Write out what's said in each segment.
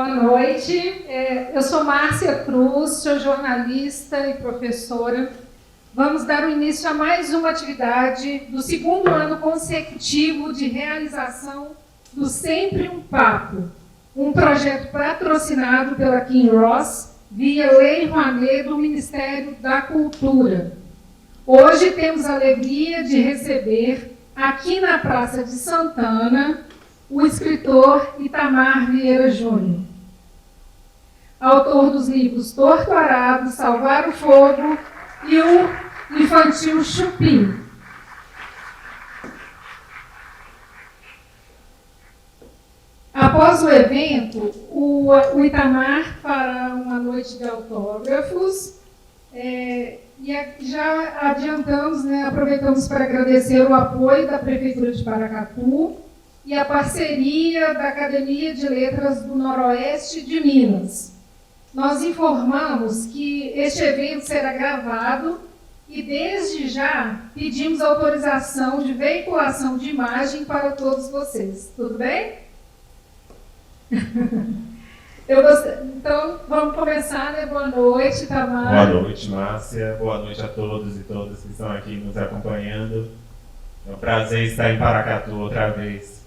Boa noite, eu sou Márcia Cruz, sou jornalista e professora. Vamos dar o início a mais uma atividade do segundo ano consecutivo de realização do Sempre um Papo, um projeto patrocinado pela Kim Ross via Lei Rouanet do Ministério da Cultura. Hoje temos a alegria de receber, aqui na Praça de Santana, o escritor Itamar Vieira Júnior, autor dos livros Torto Arado, Salvar o Fogo e o infantil Chupim. Após o evento, o Itamar fará uma noite de autógrafos e já adiantamos, aproveitamos para agradecer o apoio da Prefeitura de Paracatu e a parceria da Academia de Letras do Noroeste de Minas. Nós informamos que este evento será gravado e, desde já, pedimos autorização de veiculação de imagem para todos vocês. Tudo bem? Então, vamos começar, né? Boa noite, Itamar. Boa noite, Márcia. Boa noite a todos e todas que estão aqui nos acompanhando. É um prazer estar em Paracatu outra vez.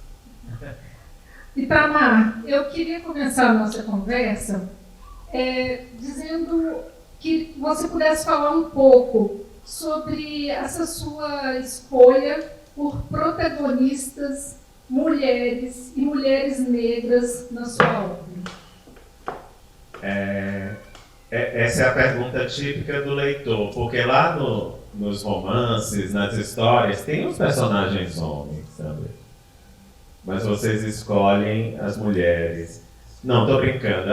Itamar, eu queria começar a nossa conversa dizendo que você pudesse falar um pouco sobre essa sua escolha por protagonistas mulheres e mulheres negras na sua obra. Essa é a pergunta típica do leitor, porque lá nos romances, nas histórias, tem os personagens homens também. Mas vocês escolhem as mulheres. Não, estou brincando.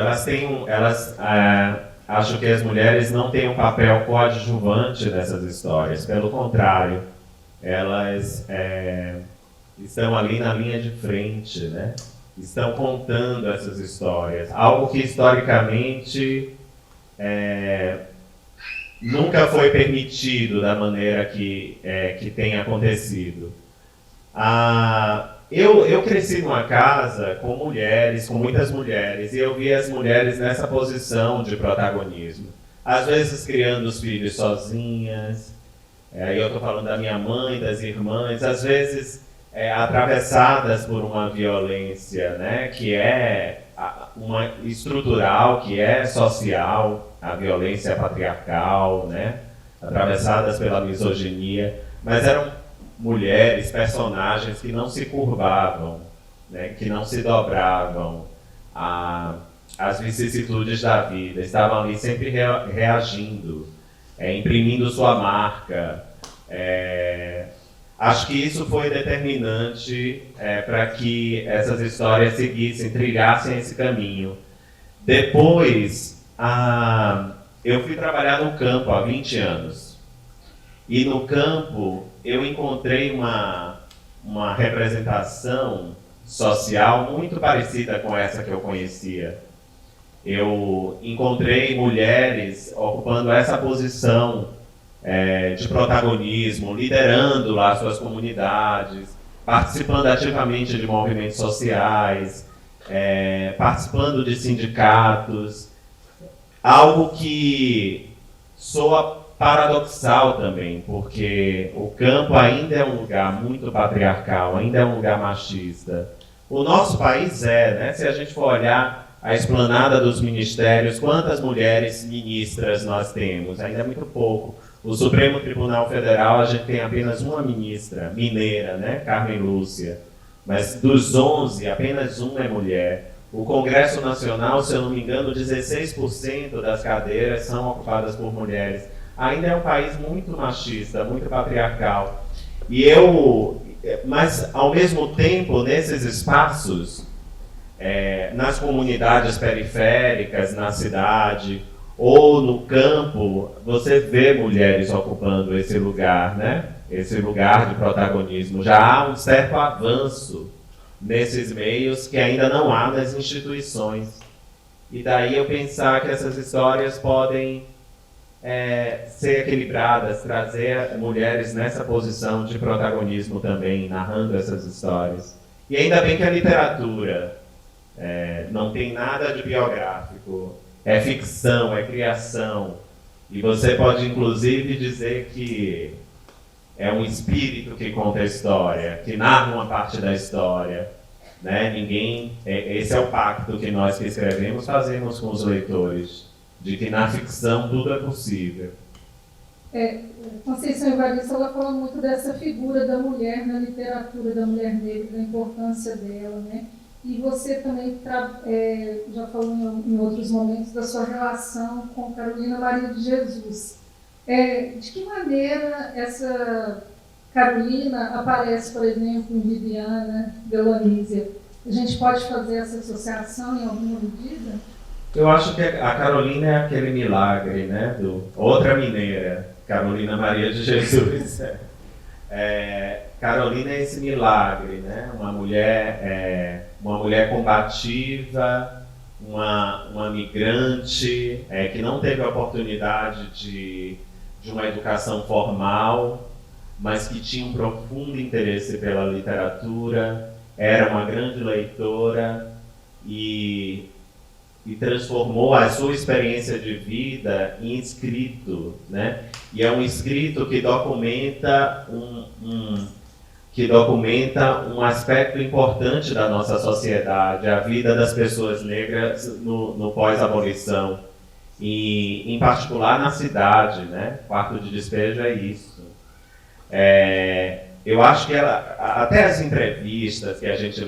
Acho que as mulheres não têm um papel coadjuvante nessas histórias. Pelo contrário, elas estão ali na linha de frente, né? Estão contando essas histórias. Algo que historicamente nunca foi permitido da maneira que tem acontecido. Eu cresci numa casa com mulheres, com muitas mulheres, e eu vi as mulheres nessa posição de protagonismo. Às vezes criando os filhos sozinhas, aí eu estou falando da minha mãe, das irmãs, às vezes atravessadas por uma violência, né, que é uma estrutural, que é social, a violência patriarcal, né, atravessadas pela misoginia, mas eram mulheres, personagens que não se curvavam, né, que não se dobravam às vicissitudes da vida, estavam ali sempre reagindo, imprimindo sua marca. Acho que isso foi determinante para que essas histórias seguissem, trilhassem esse caminho. Depois, eu fui trabalhar no campo há 20 anos. E no campo eu encontrei uma representação social muito parecida com essa que eu conhecia. Eu encontrei mulheres ocupando essa posição de protagonismo, liderando lá suas comunidades, participando ativamente de movimentos sociais, participando de sindicatos, algo que soa paradoxal também, porque o campo ainda é um lugar muito patriarcal, ainda é um lugar machista. O nosso país né? Se a gente for olhar a esplanada dos ministérios, quantas mulheres ministras nós temos? Ainda é muito pouco. O Supremo Tribunal Federal, a gente tem apenas uma ministra, mineira, né? Carmen Lúcia. Mas dos 11, apenas uma é mulher. O Congresso Nacional, se eu não me engano, 16% das cadeiras são ocupadas por mulheres. Ainda é um país muito machista, muito patriarcal. Mas, ao mesmo tempo, nesses espaços, nas comunidades periféricas, na cidade, ou no campo, você vê mulheres ocupando esse lugar, né? Esse lugar de protagonismo. Já há um certo avanço nesses meios que ainda não há nas instituições. E daí eu pensar que essas histórias podem ser equilibradas, trazer mulheres nessa posição de protagonismo também, narrando essas histórias. E ainda bem que a literatura Não tem nada de biográfico. É ficção, é criação. E você pode, inclusive, dizer que é um espírito que conta a história, que narra uma parte da história. Né? Esse é o pacto que nós que escrevemos fazemos com os leitores, de que na ficção tudo é possível. Conceição Evaristo, ela fala muito dessa figura da mulher na literatura, da mulher negra, da importância dela, né? E você também já falou em outros momentos da sua relação com Carolina Maria de Jesus. De que maneira essa Carolina aparece, por exemplo, em Viviana Belonísia? A gente pode fazer essa associação em alguma medida? Eu acho que a Carolina é aquele milagre, né? Outra mineira, Carolina Maria de Jesus. Carolina é esse milagre, né? Uma mulher combativa, uma migrante que não teve a oportunidade de uma educação formal, mas que tinha um profundo interesse pela literatura, era uma grande leitora e transformou a sua experiência de vida em escrito, né? E é um escrito que documenta um aspecto importante da nossa sociedade, a vida das pessoas negras no pós-abolição, e em particular na cidade, né? Quarto de Despejo é isso. Eu acho que até as entrevistas que a gente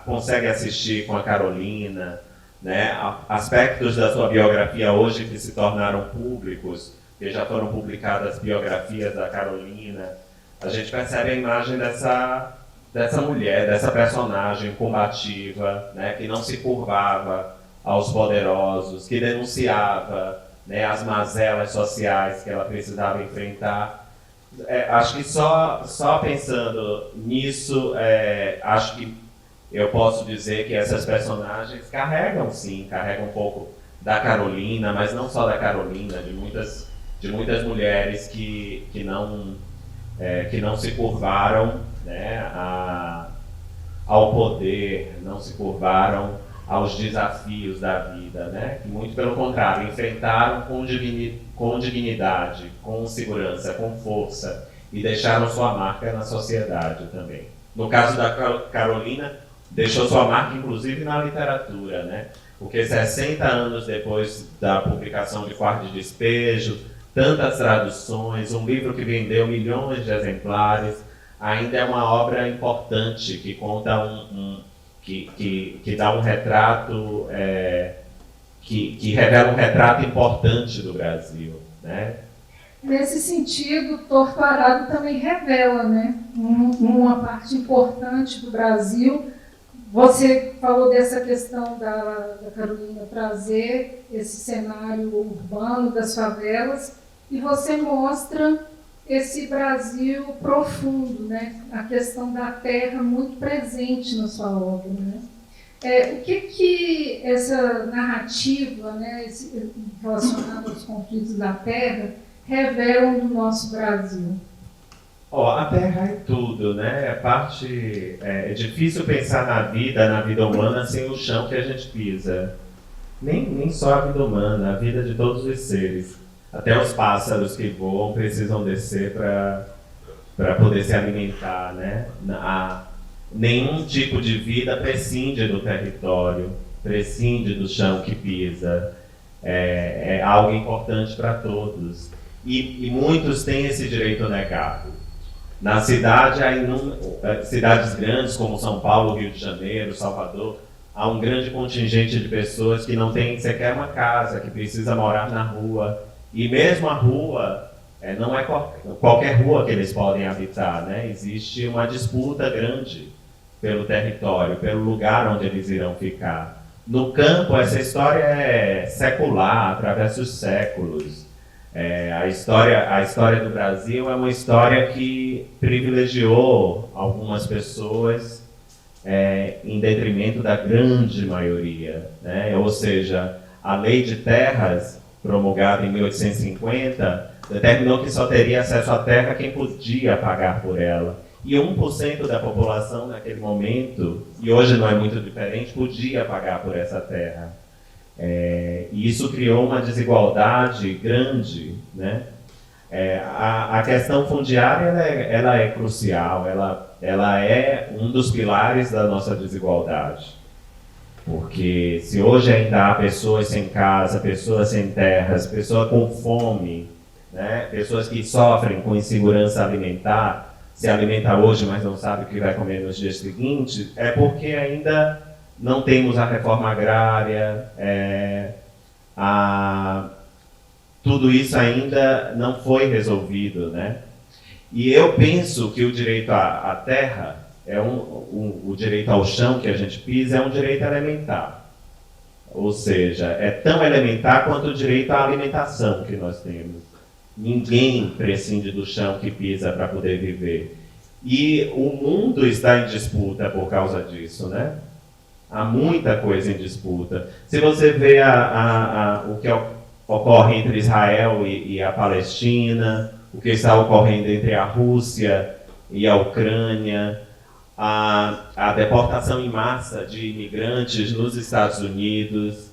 consegue assistir com a Carolina, né, aspectos da sua biografia hoje que se tornaram públicos, que já foram publicadas biografias da Carolina, a gente percebe a imagem dessa mulher, dessa personagem combativa, né, que não se curvava aos poderosos, que denunciava, né, as mazelas sociais que ela precisava enfrentar. Acho que só pensando nisso, acho que eu posso dizer que essas personagens carregam um pouco da Carolina, mas não só da Carolina, de muitas mulheres que não se curvaram, né, ao poder, não se curvaram aos desafios da vida, né, que muito pelo contrário, enfrentaram com dignidade, com segurança, com força e deixaram sua marca na sociedade também. No caso da Carolina, deixou sua marca, inclusive, na literatura, né? Porque 60 anos depois da publicação de Quarto de Despejo, tantas traduções, um livro que vendeu milhões de exemplares, ainda é uma obra importante, que conta que dá um retrato, que revela um retrato importante do Brasil, né? Nesse sentido, Torto Arado também revela, né, uma parte importante do Brasil. Você falou dessa questão da Carolina trazer esse cenário urbano das favelas e você mostra esse Brasil profundo, né? A questão da terra muito presente na sua obra, né? O que essa narrativa, né, relacionada aos conflitos da terra, revelam do nosso Brasil? A terra é tudo, né? É difícil pensar na vida humana sem o chão que a gente pisa. Nem só a vida humana, a vida de todos os seres. Até os pássaros que voam precisam descer para poder se alimentar, né? Nenhum tipo de vida prescinde do território, prescinde do chão que pisa. É algo importante para todos. E muitos têm esse direito negado. Na cidade, cidades grandes como São Paulo, Rio de Janeiro, Salvador, há um grande contingente de pessoas que não têm sequer uma casa, que precisa morar na rua. E mesmo a rua, não é qualquer rua que eles podem habitar, né? Existe uma disputa grande pelo território, pelo lugar onde eles irão ficar. No campo, essa história é secular, através dos séculos. A história do Brasil é uma história que privilegiou algumas pessoas em detrimento da grande maioria, né? Ou seja, a Lei de Terras, promulgada em 1850, determinou que só teria acesso à terra quem podia pagar por ela. E 1% da população naquele momento, e hoje não é muito diferente, podia pagar por essa terra. E isso criou uma desigualdade grande, né? A questão fundiária ela é crucial, ela é um dos pilares da nossa desigualdade. Porque se hoje ainda há pessoas sem casa, pessoas sem terras, pessoas com fome, né? Pessoas que sofrem com insegurança alimentar, se alimenta hoje, mas não sabe o que vai comer nos dias seguintes, é porque ainda não temos a reforma agrária, tudo isso ainda não foi resolvido, né? E eu penso que o direito à terra, o direito ao chão que a gente pisa, é um direito elementar. Ou seja, é tão elementar quanto o direito à alimentação que nós temos. Ninguém prescinde do chão que pisa para poder viver. E o mundo está em disputa por causa disso, né? Há muita coisa em disputa. Se você vê o que ocorre entre Israel e a Palestina, o que está ocorrendo entre a Rússia e a Ucrânia, a deportação em massa de imigrantes nos Estados Unidos,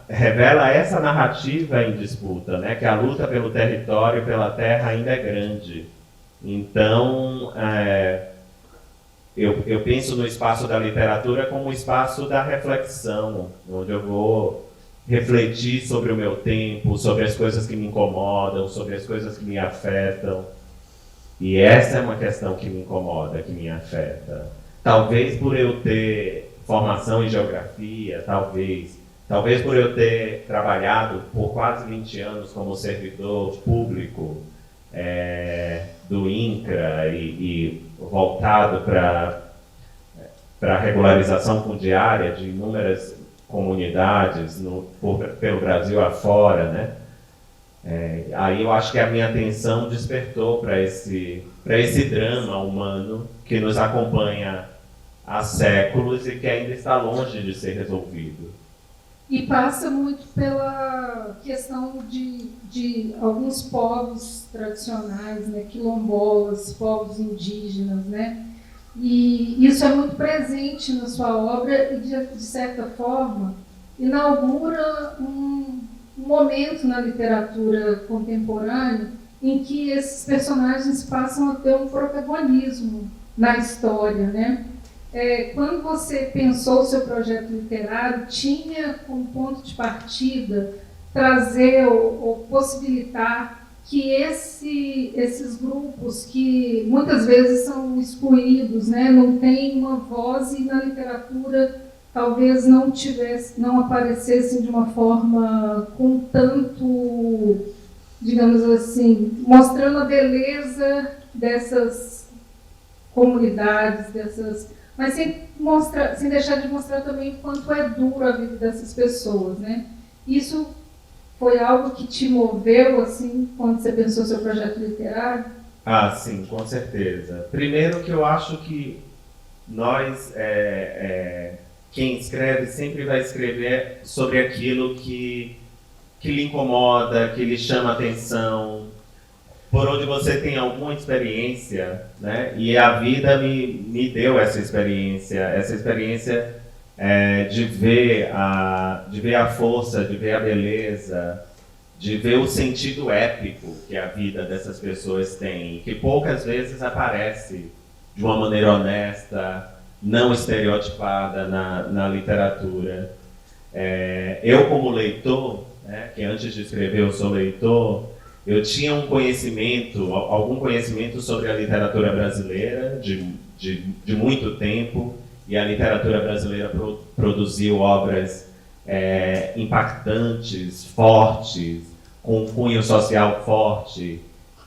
revela essa narrativa em disputa, né? Que a luta pelo território, pela terra ainda é grande. Então, eu penso no espaço da literatura como um espaço da reflexão, onde eu vou refletir sobre o meu tempo, sobre as coisas que me incomodam, sobre as coisas que me afetam. E essa é uma questão que me incomoda, que me afeta. Talvez por eu ter formação em geografia, talvez por eu ter trabalhado por quase 20 anos como servidor público do INCRA e voltado para a regularização fundiária de inúmeras comunidades pelo Brasil afora, né? Aí eu acho que a minha atenção despertou para esse drama humano que nos acompanha há séculos e que ainda está longe de ser resolvido. E passa muito pela questão de alguns povos tradicionais, né, quilombolas, povos indígenas, né? E isso é muito presente na sua obra e, de certa forma, inaugura um momento na literatura contemporânea em que esses personagens passam a ter um protagonismo na história, né? Quando você pensou o seu projeto literário, tinha como ponto de partida trazer ou possibilitar que esses grupos que muitas vezes são excluídos, né, não têm uma voz, e na literatura talvez não aparecessem de uma forma com tanto, digamos assim, mostrando a beleza dessas comunidades, mas sem deixar de mostrar também o quanto é duro a vida dessas pessoas, né? Isso foi algo que te moveu, assim, quando você pensou seu projeto literário? Sim, com certeza. Primeiro que eu acho que nós, quem escreve, sempre vai escrever sobre aquilo que lhe incomoda, que lhe chama a atenção, por onde você tem alguma experiência, né? E a vida me deu essa experiência de ver a força, de ver a beleza, de ver o sentido épico que a vida dessas pessoas tem, que poucas vezes aparece de uma maneira honesta, não estereotipada na literatura. Eu, como leitor, né, que antes de escrever eu sou leitor, eu tinha algum conhecimento sobre a literatura brasileira de muito tempo, e a literatura brasileira produziu obras impactantes, fortes, com um cunho social forte,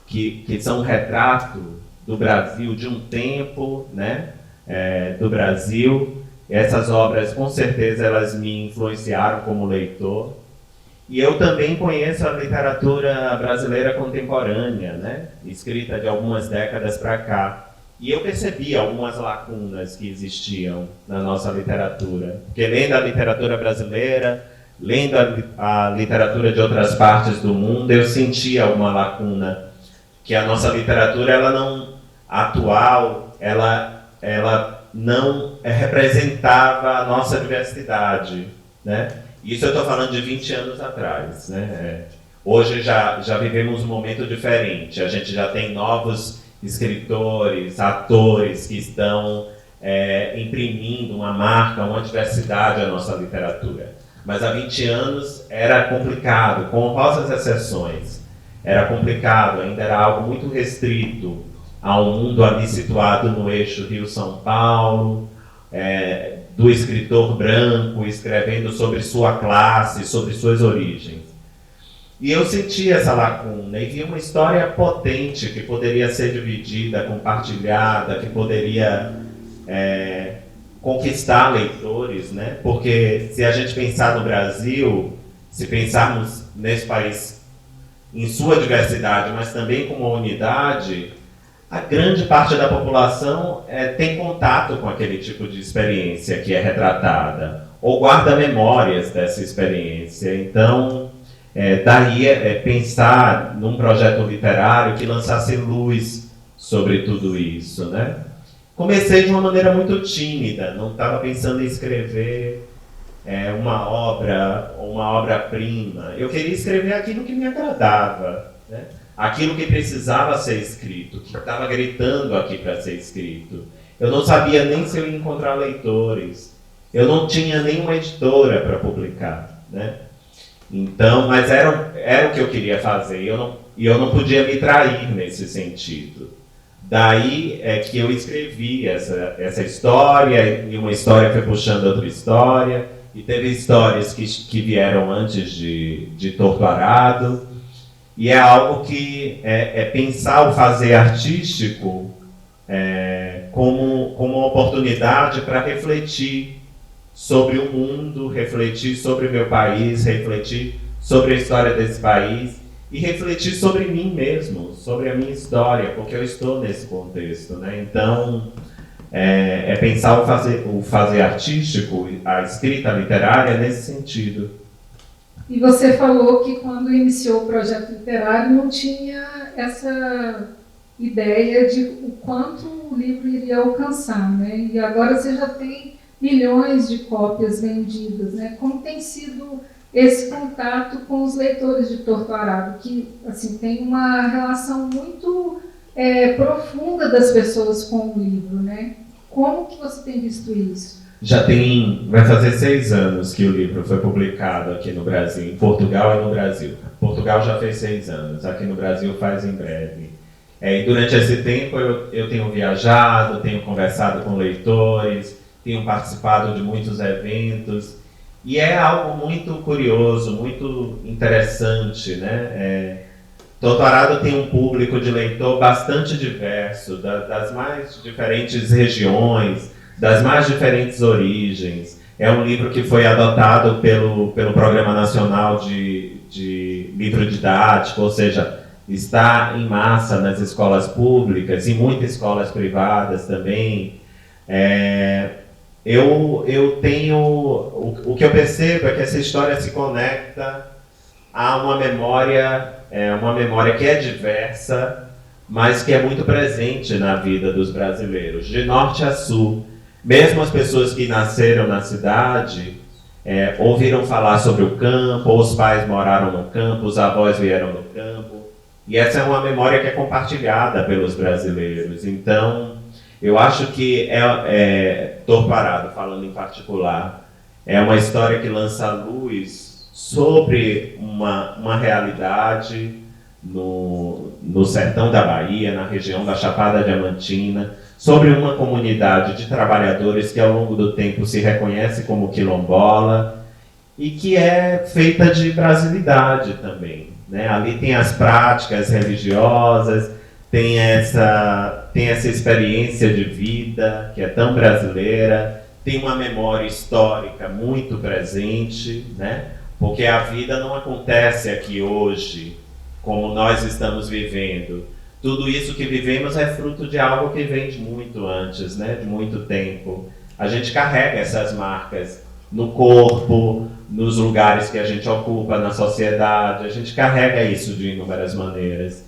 que são um retrato do Brasil, de um tempo, né, do Brasil. Essas obras, com certeza, elas me influenciaram como leitor. E eu também conheço a literatura brasileira contemporânea, né, escrita de algumas décadas para cá. E eu percebi algumas lacunas que existiam na nossa literatura. Porque lendo a literatura brasileira, lendo a literatura de outras partes do mundo, eu sentia alguma lacuna, que a nossa literatura ela atual, ela não representava a nossa diversidade, né? Isso eu estou falando de 20 anos atrás, né? Hoje já vivemos um momento diferente, a gente já tem novos escritores, atores que estão imprimindo uma marca, uma diversidade à nossa literatura. Mas há 20 anos era complicado, com honrosas exceções. Era complicado, ainda era algo muito restrito a um mundo ali situado no eixo Rio-São Paulo, do escritor branco escrevendo sobre sua classe, sobre suas origens. E eu senti essa lacuna e vi uma história potente que poderia ser dividida, compartilhada, que poderia conquistar leitores, né? Porque se a gente pensar no Brasil, se pensarmos nesse país em sua diversidade, mas também como uma unidade, a grande parte da população tem contato com aquele tipo de experiência que é retratada, ou guarda memórias dessa experiência. Então, daí pensar num projeto literário que lançasse luz sobre tudo isso, né? Comecei de uma maneira muito tímida, não estava pensando em escrever uma obra-prima. Eu queria escrever aquilo que me agradava, né? Aquilo que precisava ser escrito, que estava gritando aqui para ser escrito. Eu não sabia nem se eu ia encontrar leitores. Eu não tinha nenhuma editora para publicar, né? Então, mas era o que eu queria fazer, e eu não podia me trair nesse sentido. Daí é que eu escrevi essa história, e uma história foi puxando outra história, e teve histórias que vieram antes de Torto Arado, e é algo que pensar o fazer artístico como uma oportunidade para refletir sobre o mundo, refletir sobre o meu país, refletir sobre a história desse país, e refletir sobre mim mesmo, sobre a minha história, porque eu estou nesse contexto, né? Então, pensar o fazer artístico, a escrita literária nesse sentido. E você falou que quando iniciou o projeto literário não tinha essa ideia de o quanto o livro iria alcançar, né? E agora você já tem milhões de cópias vendidas, né? Como tem sido esse contato com os leitores de Torto Arado, que assim, tem uma relação muito profunda das pessoas com o livro, né? Como que você tem visto isso? Vai fazer 6 anos que o livro foi publicado aqui no Brasil, em Portugal e no Brasil. Portugal já fez 6 anos, aqui no Brasil faz em breve. E durante esse tempo eu tenho viajado, tenho conversado com leitores, tenho participado de muitos eventos, e é algo muito curioso, muito interessante, né? Torto Arado tem um público de leitor bastante diverso, das mais diferentes regiões, das mais diferentes origens. É um livro que foi adotado pelo Programa Nacional de Livro Didático, ou seja, está em massa nas escolas públicas e muitas escolas privadas também. Eu tenho... O que eu percebo é que essa história se conecta a uma memória que é diversa, mas que é muito presente na vida dos brasileiros, de norte a sul. Mesmo as pessoas que nasceram na cidade ouviram falar sobre o campo, ou os pais moraram no campo, os avós vieram do campo. E essa é uma memória que é compartilhada pelos brasileiros. Então, eu acho que Torto Arado, falando em particular, é uma história que lança luz sobre uma realidade no sertão da Bahia, na região da Chapada Diamantina, sobre uma comunidade de trabalhadores que ao longo do tempo se reconhece como quilombola e que é feita de brasilidade também, né? Ali tem as práticas religiosas, tem essa experiência de vida que é tão brasileira, tem uma memória histórica muito presente, né? Porque a vida não acontece aqui hoje como nós estamos vivendo. Tudo isso que vivemos é fruto de algo que vem de muito antes, né? De muito tempo. A gente carrega essas marcas no corpo, nos lugares que a gente ocupa na sociedade, a gente carrega isso de inúmeras maneiras.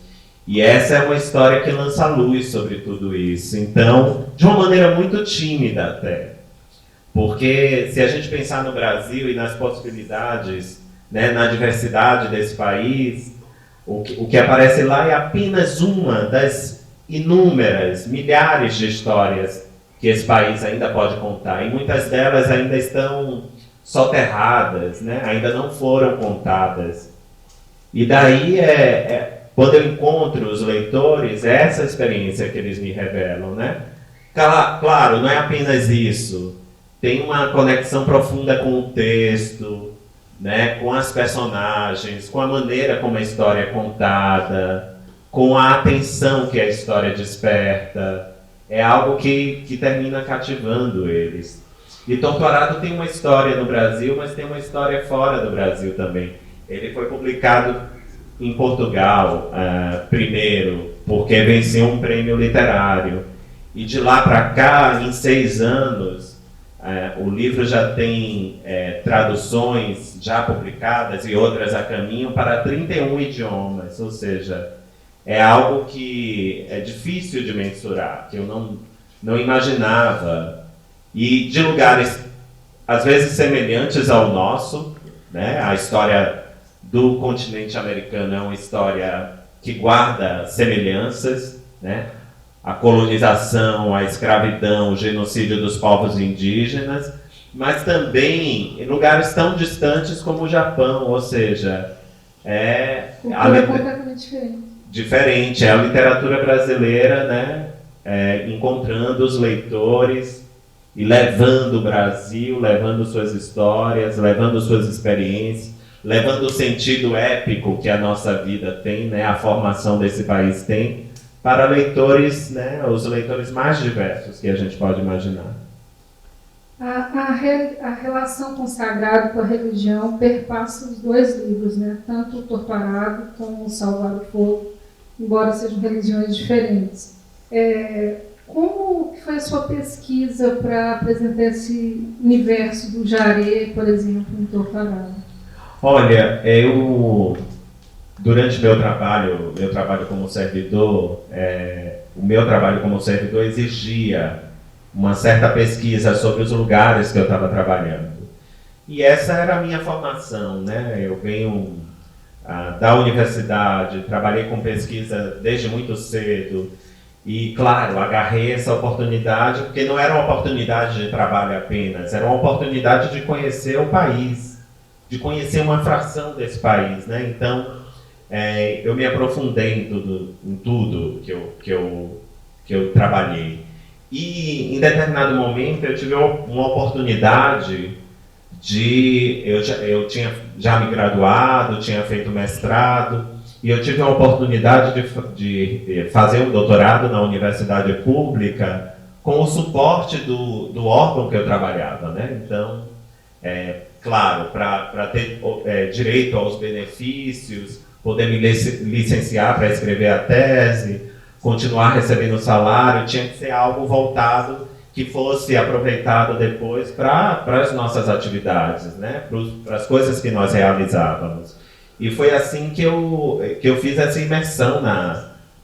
E essa é uma história que lança luz sobre tudo isso. Então, de uma maneira muito tímida até. Porque se a gente pensar no Brasil e nas possibilidades, né, na diversidade desse país, o que aparece lá é apenas uma das inúmeras, milhares de histórias que esse país ainda pode contar. E muitas delas ainda estão soterradas, né, ainda não foram contadas. E daí quando eu encontro os leitores, é essa experiência que eles me revelam, né? Claro, não é apenas isso. Tem uma conexão profunda com o texto, né? Com as personagens, com a maneira como a história é contada, com a atenção que a história desperta. É algo que termina cativando eles. E Torturado tem uma história no Brasil, mas tem uma história fora do Brasil também. Ele foi publicado em Portugal, primeiro, porque venceu um prêmio literário. E de lá para cá, em 6 anos, o livro já tem traduções já publicadas e outras a caminho para 31 idiomas. Ou seja, é algo que é difícil de mensurar, que eu não imaginava. E de lugares, às vezes, semelhantes ao nosso, né? A história do continente americano é uma história que guarda semelhanças, né? A colonização, a escravidão, o genocídio dos povos indígenas, mas também em lugares tão distantes como o Japão, ou seja, cultura completamente diferente. É a literatura brasileira, né? Encontrando os leitores e levando o Brasil, levando suas histórias, levando suas experiências, levando o sentido épico que a nossa vida tem, né, a formação desse país tem, para leitores, né, os leitores mais diversos que a gente pode imaginar. A relação com o sagrado e com a religião perpassa os 2 livros, né, tanto o Torturado como o Salvar o Fogo, embora sejam religiões diferentes. Como foi a sua pesquisa para apresentar esse universo do Jaré, por exemplo, em Torturado? Olha, durante meu trabalho como servidor, o meu trabalho como servidor exigia uma certa pesquisa sobre os lugares que eu estava trabalhando. E essa era a minha formação, né? Eu venho da universidade, trabalhei com pesquisa desde muito cedo e, claro, agarrei essa oportunidade, porque não era uma oportunidade de trabalho apenas, era uma oportunidade de conhecer o país, de conhecer uma fração desse país, né? Então, eu me aprofundei em tudo que eu trabalhei. E, em determinado momento, eu tive uma oportunidade eu tinha já me graduado, tinha feito mestrado, e eu tive a oportunidade de fazer um doutorado na universidade pública com o suporte do órgão que eu trabalhava, né? Então, claro, para ter direito aos benefícios, poder me licenciar para escrever a tese, continuar recebendo salário, tinha que ser algo voltado que fosse aproveitado depois para as nossas atividades, né? Para as coisas que nós realizávamos. E foi assim que eu fiz essa imersão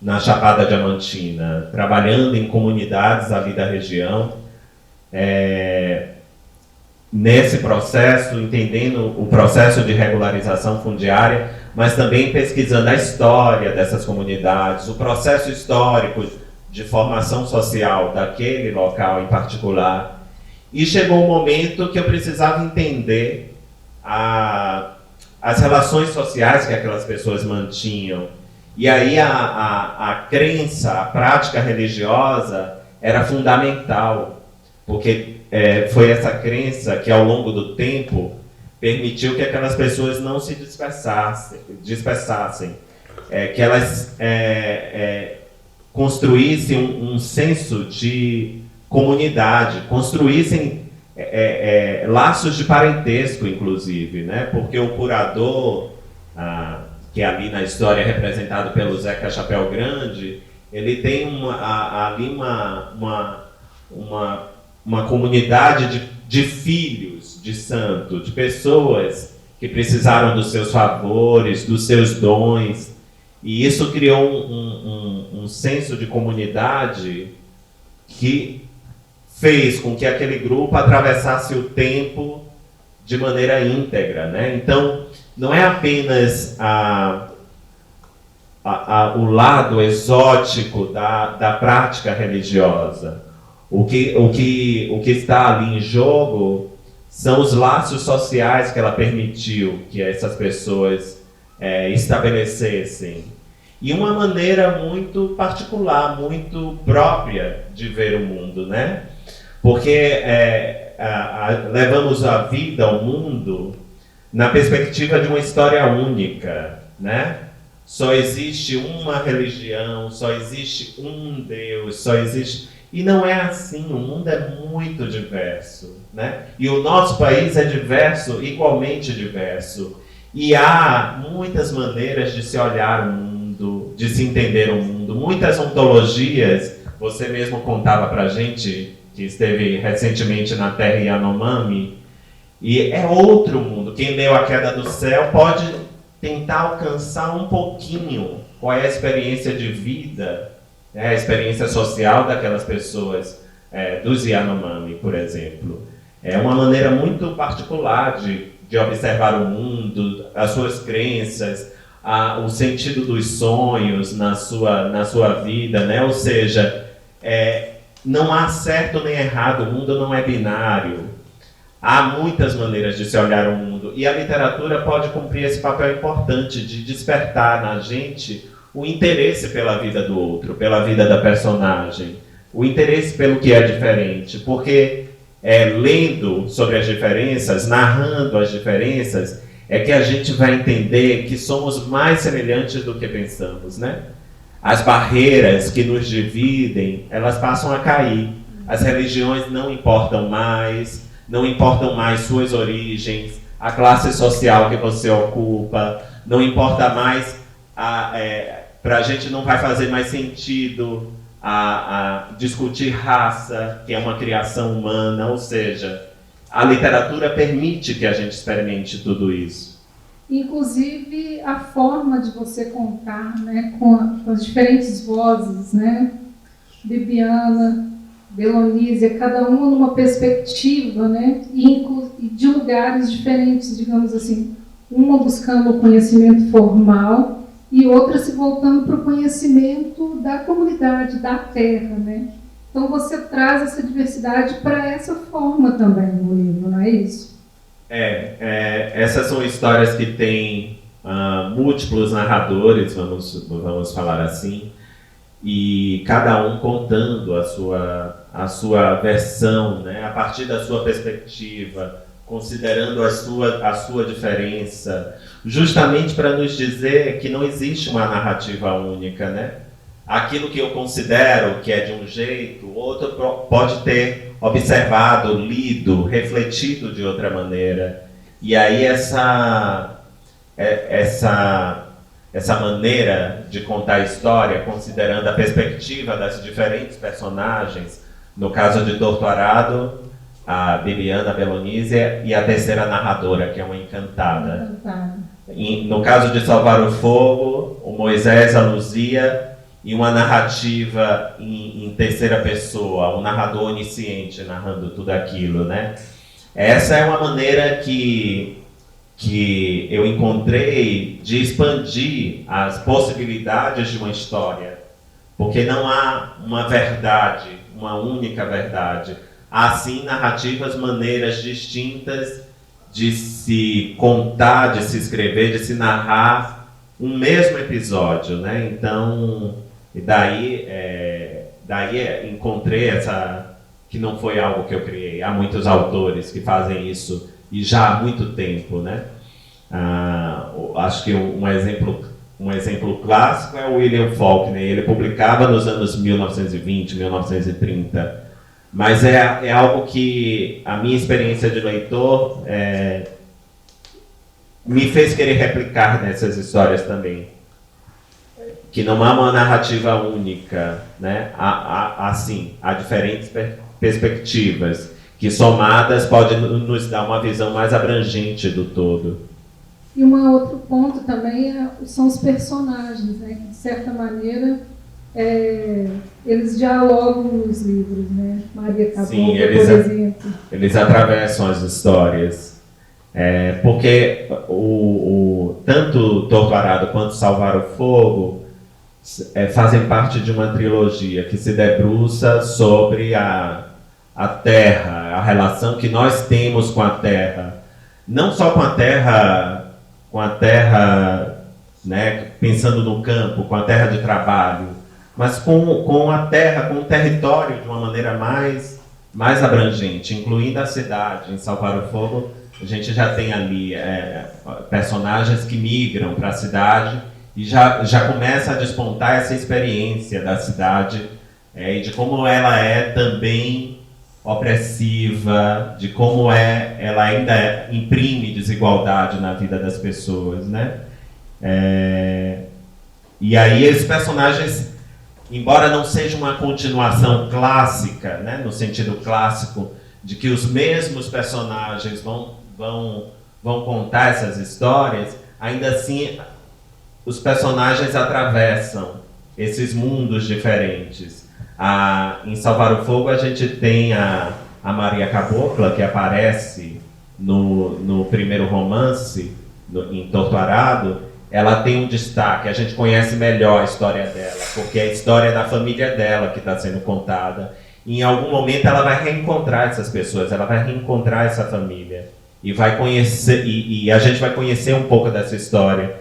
na Chapada Diamantina, trabalhando em comunidades ali da região, nesse processo, entendendo o processo de regularização fundiária, mas também pesquisando a história dessas comunidades, o processo histórico de formação social daquele local em particular. E chegou um momento que eu precisava entender as relações sociais que aquelas pessoas mantinham. E aí a crença, a prática religiosa era fundamental, porque foi essa crença que, ao longo do tempo, permitiu que aquelas pessoas não se dispersassem, que elas construíssem um senso de comunidade, construíssem laços de parentesco, inclusive, né? Porque o curador, que ali na história é representado pelo Zeca Chapéu Grande, ele tem ali uma comunidade de filhos de santo, de pessoas que precisaram dos seus favores, dos seus dons. E isso criou um senso de comunidade que fez com que aquele grupo atravessasse o tempo de maneira íntegra, né? Então, não é apenas o lado exótico da prática religiosa. O que está ali em jogo são os laços sociais que ela permitiu que essas pessoas estabelecessem. E uma maneira muito particular, muito própria de ver o mundo, né? Porque levamos a vida, ao mundo, na perspectiva de uma história única, né? Só existe uma religião, só existe um Deus, só existe... E não é assim, o mundo é muito diverso, né? E o nosso país é diverso, igualmente diverso. E há muitas maneiras de se olhar o mundo, de se entender o mundo. Muitas ontologias, você mesmo contava pra gente, que esteve recentemente na Terra Yanomami, e é outro mundo. Quem leu A Queda do Céu pode tentar alcançar um pouquinho qual é a experiência de vida, a experiência social daquelas pessoas, dos Yanomami, por exemplo. É uma maneira muito particular de observar o mundo, as suas crenças, o sentido dos sonhos na sua vida, né? Ou seja, não há certo nem errado, o mundo não é binário. Há muitas maneiras de se olhar o mundo, e a literatura pode cumprir esse papel importante de despertar na gente o interesse pela vida do outro, pela vida da personagem, o interesse pelo que é diferente, porque lendo sobre as diferenças, narrando as diferenças, é que a gente vai entender que somos mais semelhantes do que pensamos, né? As barreiras que nos dividem, elas passam a cair. As religiões não importam mais suas origens, a classe social que você ocupa, não importa mais, para a gente não vai fazer mais sentido a discutir raça, que é uma criação humana, ou seja, a literatura permite que a gente experimente tudo isso. Inclusive a forma de você contar, né, com as diferentes vozes, né, Bibiana, Belonísia, cada uma numa perspectiva, né, e de lugares diferentes, digamos assim, uma buscando o conhecimento formal e outra se voltando para o conhecimento da comunidade, da terra, né? Então você traz essa diversidade para essa forma também no livro, não é isso? Essas são histórias que têm múltiplos narradores, vamos falar assim, e cada um contando a sua versão, né, a partir da sua perspectiva, considerando a sua diferença, justamente para nos dizer que não existe uma narrativa única, né? Aquilo que eu considero que é de um jeito, o outro pode ter observado, lido, refletido de outra maneira. E aí essa maneira de contar a história, considerando a perspectiva das diferentes personagens, no caso de Torto Arado, a Bibiana, a Belonísia, e a terceira narradora, que é uma encantada. No caso de Salvar o Fogo, o Moisés, a Luzia, e uma narrativa em terceira pessoa, um narrador onisciente narrando tudo aquilo, né? Essa é uma maneira que eu encontrei de expandir as possibilidades de uma história, porque não há uma verdade, uma única verdade. Há sim narrativas, maneiras distintas de se contar, de se escrever, de se narrar um mesmo episódio, né? Então, daí encontrei que não foi algo que eu criei. Há muitos autores que fazem isso e já há muito tempo, né? Acho que um exemplo clássico é o William Faulkner. Ele publicava nos anos 1920, 1930. Mas é algo que a minha experiência de leitor me fez querer replicar nessas histórias também. Que não há uma narrativa única, né? Há diferentes perspectivas, que somadas podem nos dar uma visão mais abrangente do todo. E um outro ponto também são os personagens, né? Que, de certa maneira, eles dialogam nos livros, né? Maria Cabocla, por exemplo. Eles atravessam as histórias. Porque tanto Torto Arado quanto Salvar o Fogo fazem parte de uma trilogia que se debruça sobre a terra, a relação que nós temos com a terra. Não só com a terra, né, pensando no campo, com a terra de trabalho, mas com a terra, com o território de uma maneira mais abrangente, incluindo a cidade. Em Salvar o Fogo, a gente já tem ali personagens que migram para a cidade e já começa a despontar essa experiência da cidade e de como ela é também opressiva, de como ela ainda imprime desigualdade na vida das pessoas, né? E aí esses personagens, embora não seja uma continuação clássica, né, no sentido clássico, de que os mesmos personagens vão contar essas histórias, ainda assim os personagens atravessam esses mundos diferentes. Em Salvar o Fogo a gente tem a Maria Cabocla, que aparece no primeiro romance, em Torto Arado. Ela tem um destaque, a gente conhece melhor a história dela, porque é a história da família dela que está sendo contada. E em algum momento ela vai reencontrar essas pessoas, ela vai reencontrar essa família. E vai conhecer, e a gente vai conhecer um pouco dessa história,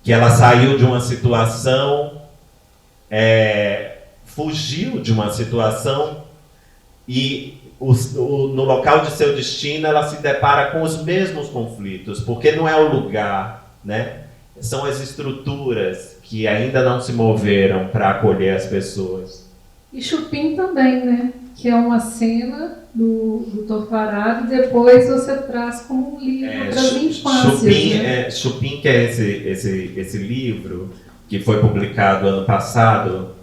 que ela saiu de uma situação, fugiu de uma situação, e no local de seu destino ela se depara com os mesmos conflitos, porque não é o lugar, né? São as estruturas que ainda não se moveram para acolher as pessoas. E Chupim também, né? Que é uma cena do Torto Arado, e depois você traz como um livro para as infâncias. Chupim, que é esse livro que foi publicado ano passado,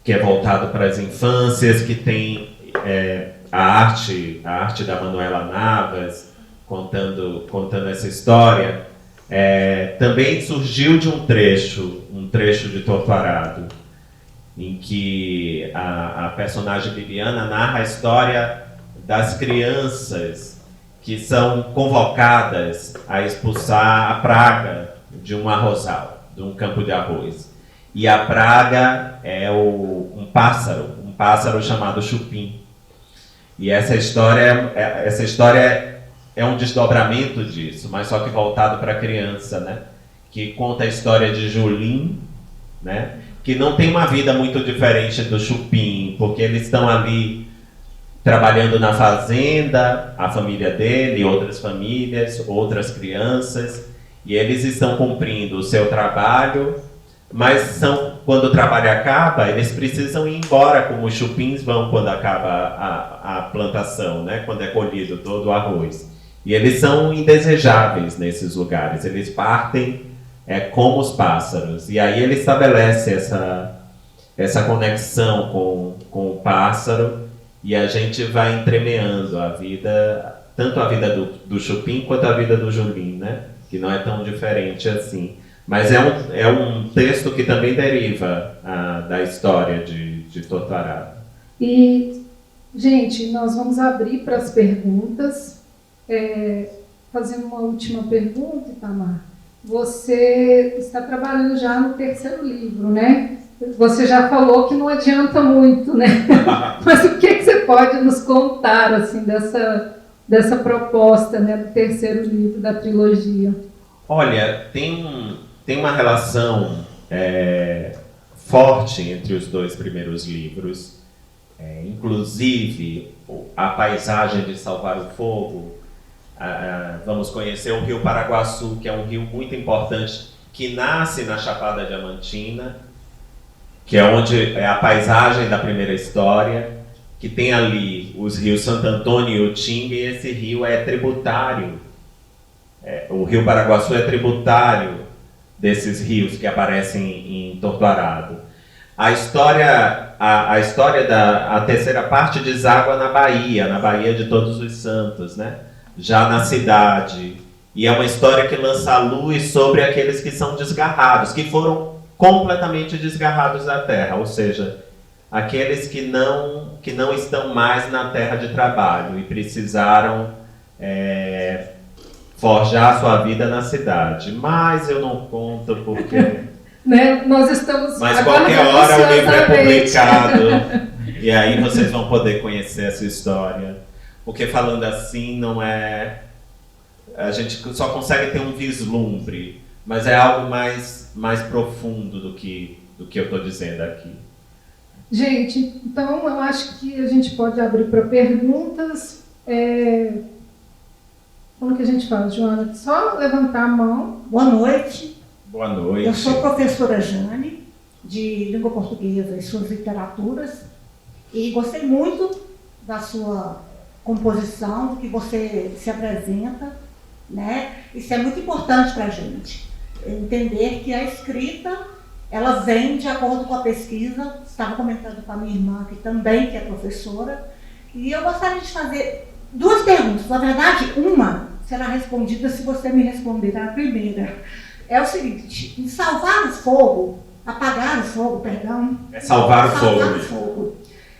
que é voltado para as infâncias, que tem a arte da Manuela Navas, contando essa história, também surgiu de um trecho de Torto Arado, em que a personagem Bibiana narra a história das crianças que são convocadas a expulsar a praga de um arrozal, de um campo de arroz. E a praga é um pássaro chamado Chupim. E essa história é um desdobramento disso, mas só que voltado para a criança, né? Que conta a história de Julim, né? Que não tem uma vida muito diferente do Chupim, porque eles estão ali trabalhando na fazenda, a família dele, outras famílias, outras crianças, e eles estão cumprindo o seu trabalho, mas quando o trabalho acaba, eles precisam ir embora, como os chupins vão quando acaba a plantação, né? Quando é colhido todo o arroz. E eles são indesejáveis nesses lugares, eles partem como os pássaros. E aí ele estabelece essa conexão com o pássaro, e a gente vai entremeando a vida, tanto a vida do Chupim quanto a vida do Julim, né? Que não é tão diferente assim. Mas é um texto que também deriva da história de Torto Arado. E, gente, nós vamos abrir para as perguntas. Fazendo uma última pergunta, Itamar. Você está trabalhando já no terceiro livro, né? Você já falou que não adianta muito, né? Mas o que você pode nos contar assim, dessa proposta, né, do terceiro livro da trilogia? Olha, tem uma relação forte entre os dois primeiros livros. Inclusive, a paisagem de Salvar o Fogo. Vamos conhecer o Rio Paraguaçu, que é um rio muito importante, que nasce na Chapada Diamantina, que é onde é a paisagem da primeira história, que tem ali os rios Santo Antônio e Utinga, e esse rio é tributário. O Rio Paraguaçu é tributário desses rios que aparecem em Torto Arado. A história da terceira parte deságua na Bahia de Todos os Santos, né? já na cidade. E é uma história que lança a luz sobre aqueles que são desgarrados, que foram completamente desgarrados da terra, ou seja, aqueles que não estão mais na terra de trabalho e precisaram forjar sua vida na cidade. Mas eu não conto porque... Né? Nós estamos... Mas qualquer hora o livro é publicado e aí vocês vão poder conhecer essa história. Porque falando assim não é... A gente só consegue ter um vislumbre, mas é algo mais profundo do que eu estou dizendo aqui. Gente, então eu acho que a gente pode abrir para perguntas. Como que a gente fala, Joana? Só levantar a mão. Boa noite. Boa noite. Eu sou a professora Jane, de língua portuguesa e suas literaturas, e gostei muito da sua composição, do que você se apresenta, né? Isso é muito importante para a gente, entender que a escrita, ela vem de acordo com a pesquisa. Estava comentando com a minha irmã, que também é professora, e eu gostaria de fazer 2 perguntas. Na verdade, uma será respondida se você me responder a primeira. É o seguinte: em salvar o fogo, apagar o fogo, perdão. É salvar o salvar fogo. O fogo.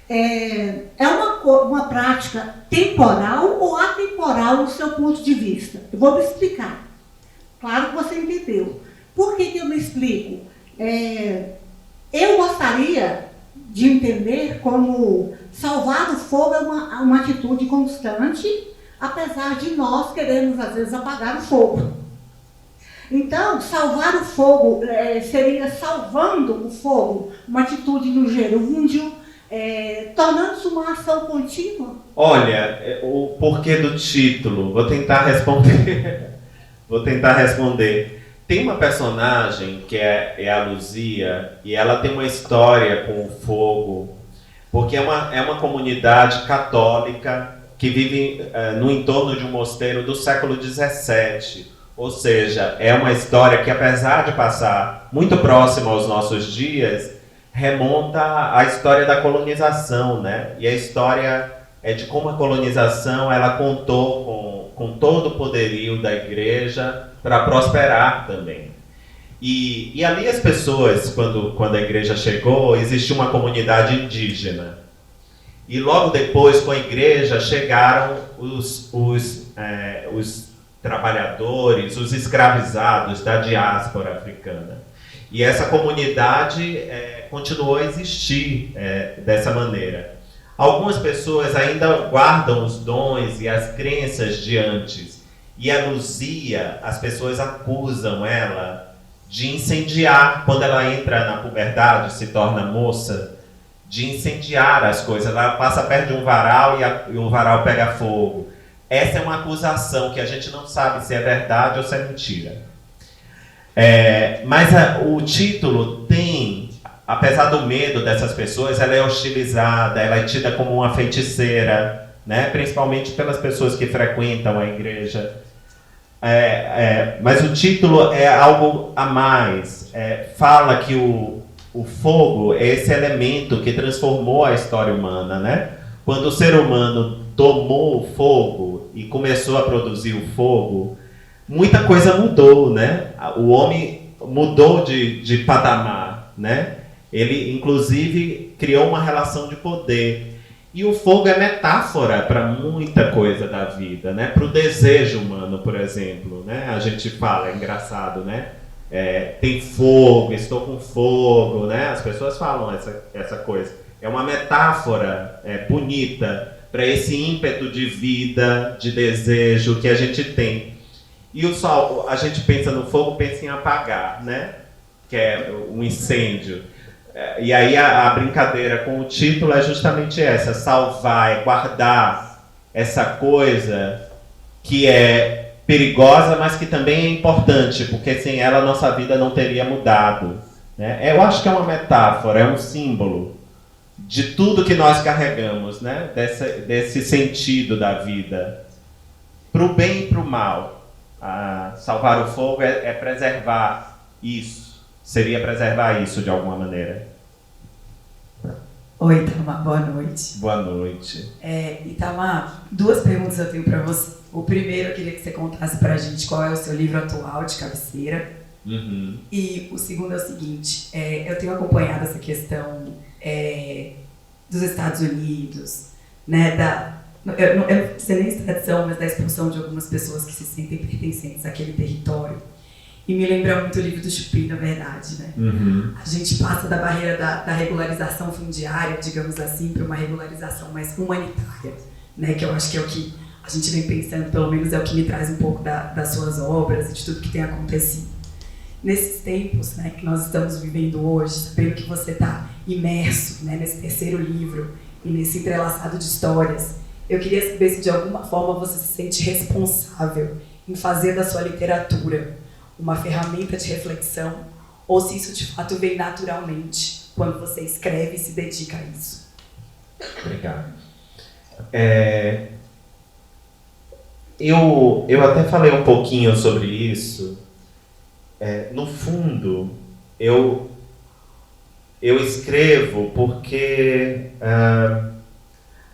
É uma prática temporal ou atemporal no seu ponto de vista? Eu vou me explicar. Claro que você entendeu. Por que eu me explico? Eu gostaria de entender como salvar o fogo é uma atitude constante, apesar de nós querermos, às vezes, apagar o fogo. Então, salvar o fogo seria salvando o fogo, uma atitude no gerúndio, tornando-se uma ação contínua? Olha, o porquê do título, vou tentar responder. Tem uma personagem que é a Luzia, e ela tem uma história com o fogo, porque é uma comunidade católica que vive no entorno de um mosteiro do século XVII. Ou seja, é uma história que, apesar de passar muito próxima aos nossos dias, remonta à história da colonização, né? E a história é de como a colonização ela contou com todo o poderio da igreja para prosperar também. E ali as pessoas, quando a igreja chegou, existia uma comunidade indígena. E logo depois, com a igreja, chegaram os trabalhadores, os escravizados da diáspora africana. E essa comunidade continuou a existir dessa maneira. Algumas pessoas ainda guardam os dons e as crenças de antes. E a Luzia, as pessoas acusam ela de incendiar, quando ela entra na puberdade, se torna moça, de incendiar as coisas. Ela passa perto de um varal e o varal pega fogo. Essa é uma acusação que a gente não sabe se é verdade ou se é mentira. Mas o título tem, apesar do medo dessas pessoas, ela é hostilizada, ela é tida como uma feiticeira, né? Principalmente pelas pessoas que frequentam a igreja. Mas o título é algo a mais. Fala que o fogo é esse elemento que transformou a história humana, né? Quando o ser humano tomou o fogo e começou a produzir o fogo, muita coisa mudou, né? O homem mudou de patamar, né? Ele, inclusive, criou uma relação de poder. E o fogo é metáfora para muita coisa da vida, né? Para o desejo humano, por exemplo, né? A gente fala, é engraçado, né? Tem fogo, estou com fogo, né? As pessoas falam essa coisa. É uma metáfora bonita para esse ímpeto de vida, de desejo que a gente tem. E a gente pensa no fogo, pensa em apagar, né? Que é um incêndio. E aí a brincadeira com o título é justamente essa: salvar, guardar essa coisa que é perigosa, mas que também é importante, porque sem ela a nossa vida não teria mudado, né? Eu acho que é uma metáfora, é um símbolo de tudo que nós carregamos, né? Desse sentido da vida, para o bem e para o mal. Salvar o fogo é preservar isso. Seria preservar isso de alguma maneira. Oi, Itamar, boa noite. Boa noite. Itamar, 2 perguntas eu tenho para você. O primeiro, eu queria que você contasse para a gente qual é o seu livro atual de cabeceira. Uhum. E o segundo é o seguinte, eu tenho acompanhado essa questão dos Estados Unidos, né, eu não sei nem extradição, mas da expulsão de algumas pessoas que se sentem pertencentes àquele território. E me lembra muito o livro do Chupin, na verdade, né? Uhum. A gente passa da barreira da regularização fundiária, digamos assim, para uma regularização mais humanitária, né? Que eu acho que é o que a gente vem pensando, pelo menos é o que me traz um pouco das suas obras e de tudo que tem acontecido. Nesses tempos, né, que nós estamos vivendo hoje, sabendo que você está imerso, né, nesse terceiro livro e nesse entrelaçado de histórias, eu queria saber se de alguma forma você se sente responsável em fazer da sua literatura uma ferramenta de reflexão, ou se isso de fato vem naturalmente quando você escreve e se dedica a isso. Obrigado. Eu até falei um pouquinho sobre isso. No fundo, eu escrevo porque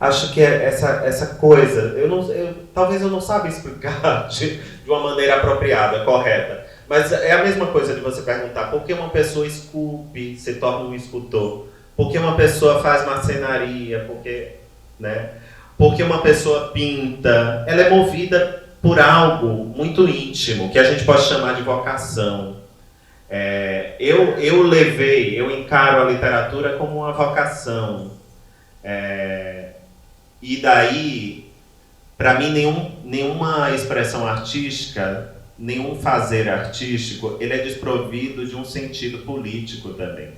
acho que essa coisa, talvez eu não saiba explicar de uma maneira apropriada, correta, mas é a mesma coisa de você perguntar por que uma pessoa esculpe, se torna um escultor, por que uma pessoa faz marcenaria, por que uma pessoa pinta. Ela é movida por algo muito íntimo, que a gente pode chamar de vocação. Eu encaro a literatura como uma vocação. E daí, para mim, nenhuma expressão artística, nenhum fazer artístico, ele é desprovido de um sentido político também.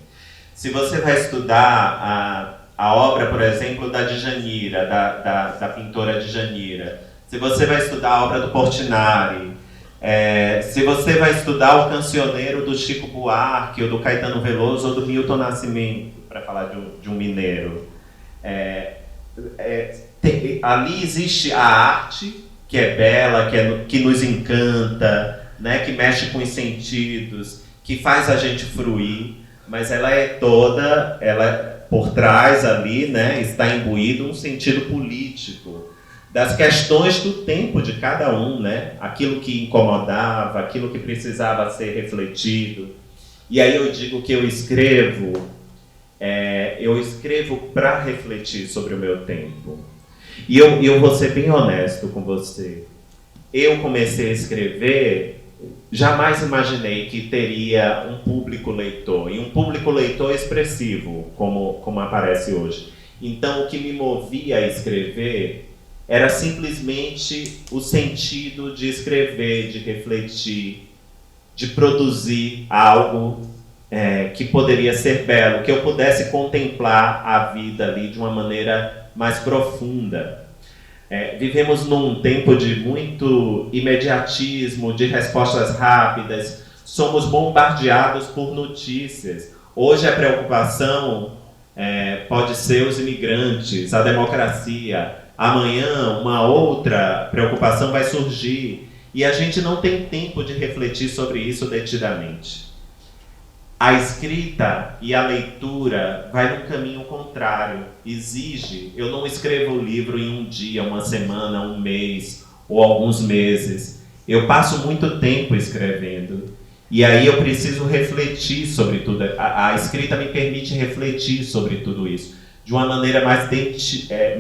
Se você vai estudar a obra, por exemplo, da Djanira, da pintora Djanira, se você vai estudar a obra do Portinari, se você vai estudar o Cancioneiro do Chico Buarque, ou do Caetano Veloso, ou do Milton Nascimento, para falar de um mineiro, ali existe a arte, que é bela, que nos encanta, né, que mexe com os sentidos, que faz a gente fruir, mas ela é toda, por trás ali, né, está imbuído um sentido político, das questões do tempo de cada um, né, aquilo que incomodava, aquilo que precisava ser refletido. E aí eu digo que eu escrevo para refletir sobre o meu tempo. E eu vou ser bem honesto com você. Eu comecei a escrever, jamais imaginei que teria um público leitor, e um público leitor expressivo, como aparece hoje. Então, o que me movia a escrever era simplesmente o sentido de escrever, de refletir, de produzir algo que poderia ser belo, que eu pudesse contemplar a vida ali de uma maneira mais profunda. Vivemos num tempo de muito imediatismo, de respostas rápidas, somos bombardeados por notícias. Hoje a preocupação pode ser os imigrantes, a democracia. Amanhã uma outra preocupação vai surgir e a gente não tem tempo de refletir sobre isso detidamente. A escrita e a leitura vai num caminho contrário, exige. Eu não escrevo o livro em um dia, uma semana, um mês ou alguns meses. Eu passo muito tempo escrevendo e aí eu preciso refletir sobre tudo. A escrita me permite refletir sobre tudo isso de uma maneira mais detida,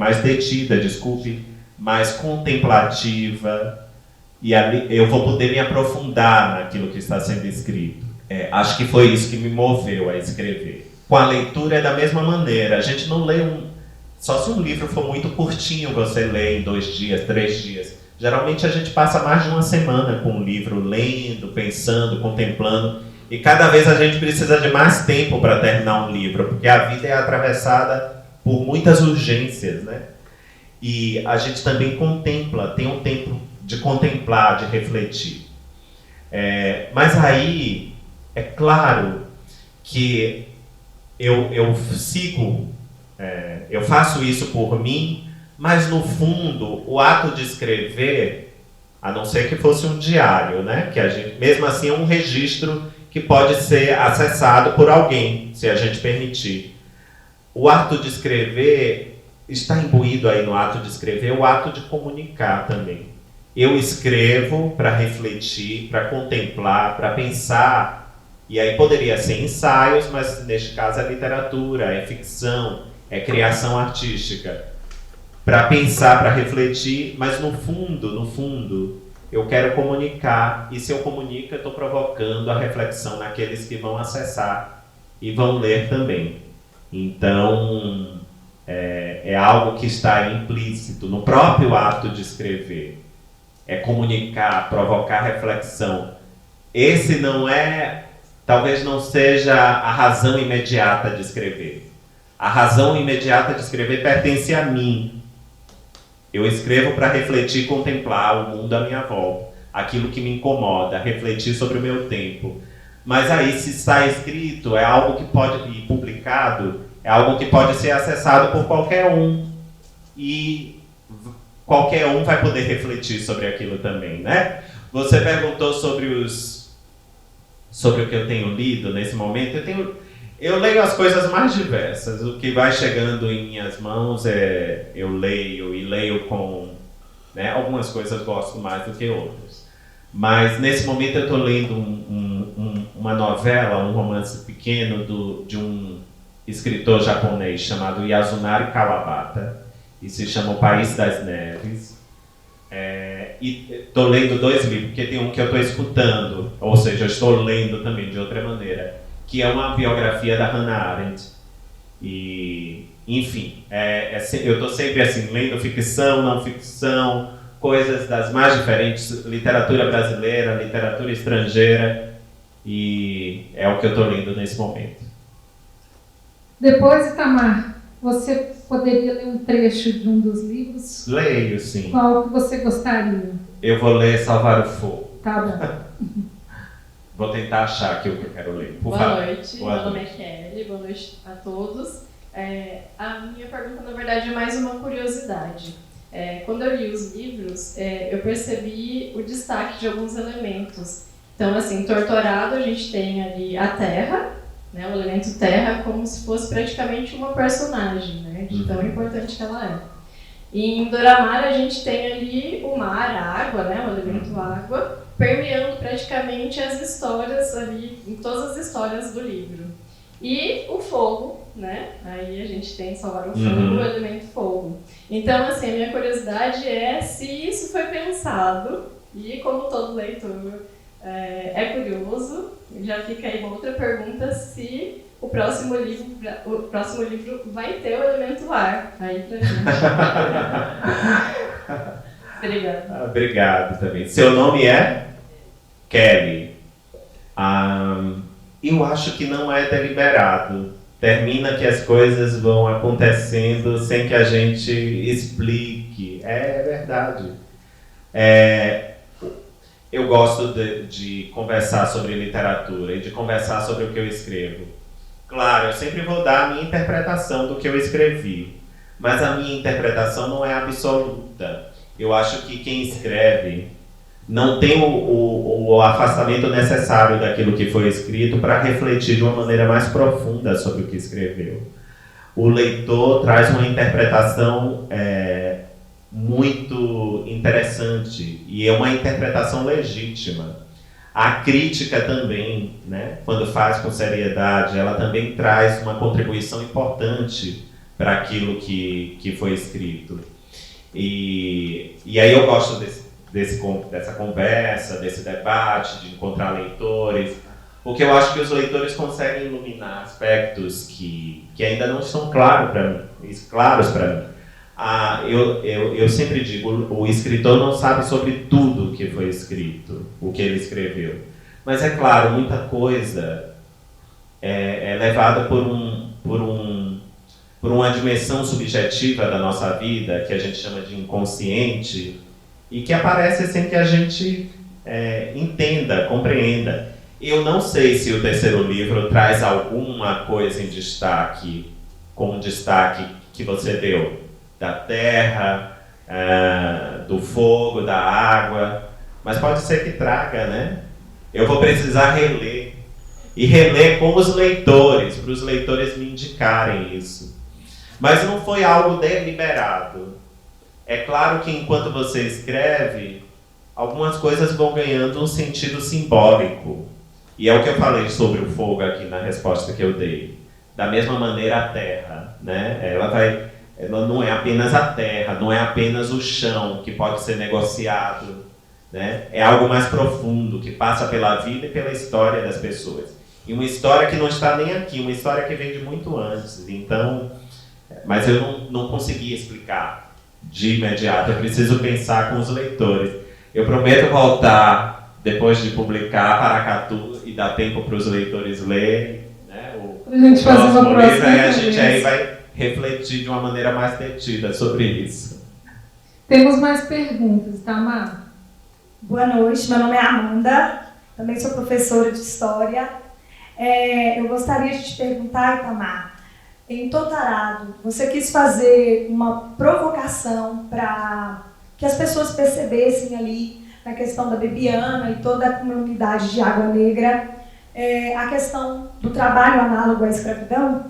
mais contemplativa, e ali eu vou poder me aprofundar naquilo que está sendo escrito. Acho que foi isso que me moveu a escrever. Com a leitura é da mesma maneira. A gente não lê só se um livro for muito curtinho, você lê em 2 dias, 3 dias. Geralmente a gente passa mais de uma semana com um livro, lendo, pensando, contemplando. E cada vez a gente precisa de mais tempo para terminar um livro, porque a vida é atravessada por muitas urgências, né? E a gente também contempla, tem um tempo de contemplar, de refletir. Mas aí, é claro que eu faço isso por mim, mas no fundo, o ato de escrever, a não ser que fosse um diário, né? Que a gente, mesmo assim, é um registro que pode ser acessado por alguém, se a gente permitir. o ato de escrever, está imbuído aí no ato de escrever o ato de comunicar também. Eu escrevo para refletir, para contemplar, para pensar, e aí poderia ser ensaios, mas neste caso é literatura, é ficção, é criação artística. Para pensar, para refletir, mas no fundo, eu quero comunicar, e se eu comunico, eu estou provocando a reflexão naqueles que vão acessar e vão ler também. Então, é algo que está implícito no próprio ato de escrever. É comunicar, provocar reflexão. Esse não é, talvez não seja a razão imediata de escrever. A razão imediata de escrever pertence a mim. Eu escrevo para refletir e contemplar o mundo à minha volta, aquilo que me incomoda, refletir sobre o meu tempo. Mas aí, se está escrito, é algo que pode, e publicado, é algo que pode ser acessado por qualquer um. E qualquer um vai poder refletir sobre aquilo também, né? Você perguntou sobre o que eu tenho lido nesse momento. Eu leio as coisas mais diversas. O que vai chegando em minhas mãos eu leio e leio com... né? Algumas coisas gosto mais do que outras. Mas nesse momento eu estou lendo uma novela, um romance pequeno de um escritor japonês chamado Yasunari Kawabata, e se chama O País das Neves. E estou lendo 2 livros, porque tem um que eu estou escutando, ou seja, eu estou lendo também de outra maneira, que é uma biografia da Hannah Arendt. E, enfim, eu estou sempre assim, lendo ficção, não ficção, coisas das mais diferentes, literatura brasileira, literatura estrangeira, e é o que eu estou lendo nesse momento. Depois, Itamar, você poderia ler um trecho de um dos livros? Leio, sim. Qual que você gostaria? Eu vou ler Salvar o Fogo. Tá bom. Vou tentar achar aqui o que eu quero ler. Por Boa favor. noite, meu nome é Kelly, boa noite a todos. A minha pergunta, na verdade, é mais uma curiosidade. Quando eu li os livros, eu percebi o destaque de alguns elementos. Então, assim, Torturado, a gente tem ali a terra, né, o elemento terra, como se fosse praticamente uma personagem, né, de tão importante que ela é. E em Doramar, a gente tem ali o mar, a água, né, o elemento água, permeando praticamente as histórias ali, em todas as histórias do livro. E o fogo, né? Aí a gente tem Salvar o Fogo, o elemento fogo. Então, assim, a minha curiosidade é se isso foi pensado, e como todo leitor é curioso, já fica aí uma outra pergunta, se o próximo livro vai ter o elemento ar aí pra gente. Obrigada. Obrigado também. Seu nome é? Kelly. Eu acho que não é deliberado. Termina que as coisas vão acontecendo sem que a gente explique. É verdade. Eu gosto de conversar sobre literatura e de conversar sobre o que eu escrevo. Claro, eu sempre vou dar a minha interpretação do que eu escrevi, mas a minha interpretação não é absoluta. Eu acho que quem escreve não tem o afastamento necessário daquilo que foi escrito para refletir de uma maneira mais profunda sobre o que escreveu. O leitor traz uma interpretação muito interessante e é uma interpretação legítima. A crítica também, né, quando faz com seriedade, ela também traz uma contribuição importante para aquilo que foi escrito. E aí eu gosto dessa conversa, desse debate, de encontrar leitores, porque eu acho que os leitores conseguem iluminar aspectos que ainda não estão claros para mim. Eu sempre digo, o escritor não sabe sobre tudo que foi escrito, o que ele escreveu. Mas é claro, muita coisa é levada por uma dimensão subjetiva da nossa vida, que a gente chama de inconsciente, e que aparece sem que a gente entenda, compreenda. Eu não sei se o terceiro livro traz alguma coisa em destaque, como o destaque que você deu, da terra, do fogo, da água, mas pode ser que traga, né? Eu vou precisar reler, e reler com os leitores, para os leitores me indicarem isso. Mas não foi algo deliberado. É claro que enquanto você escreve, algumas coisas vão ganhando um sentido simbólico. E é o que eu falei sobre o fogo aqui na resposta que eu dei. Da mesma maneira a terra, né? Ela não é apenas a terra, não é apenas o chão que pode ser negociado, né? É algo mais profundo, que passa pela vida e pela história das pessoas. E uma história que não está nem aqui, uma história que vem de muito antes. Então, mas eu não consegui explicar de imediato, eu preciso pensar com os leitores. Eu prometo voltar, depois de publicar Paracatu, e dar tempo para os leitores lerem, né, a gente fazer uma próxima livro, e a gente vez. aí vai refletir de uma maneira mais detida sobre isso. Temos mais perguntas, Itamar? Boa noite, meu nome é Amanda, também sou professora de História. Eu gostaria de te perguntar, Itamar, em Totarado, você quis fazer uma provocação para que as pessoas percebessem ali, na questão da Bebiana e toda a comunidade de Água Negra, a questão do trabalho análogo à escravidão?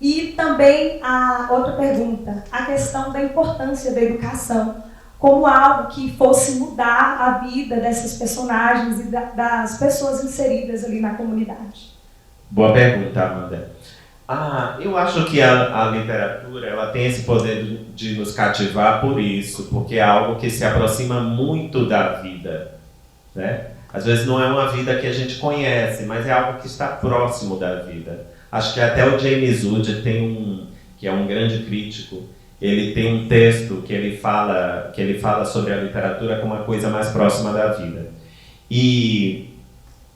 E também a outra pergunta, a questão da importância da educação, como algo que fosse mudar a vida dessas personagens e das pessoas inseridas ali na comunidade. Boa pergunta, Amanda. Eu acho que a literatura ela tem esse poder de nos cativar por isso, porque é algo que se aproxima muito da vida, né? Às vezes não é uma vida que a gente conhece, mas é algo que está próximo da vida. Acho que até o James Wood que é um grande crítico, ele tem um texto que ele fala sobre a literatura como uma coisa mais próxima da vida. E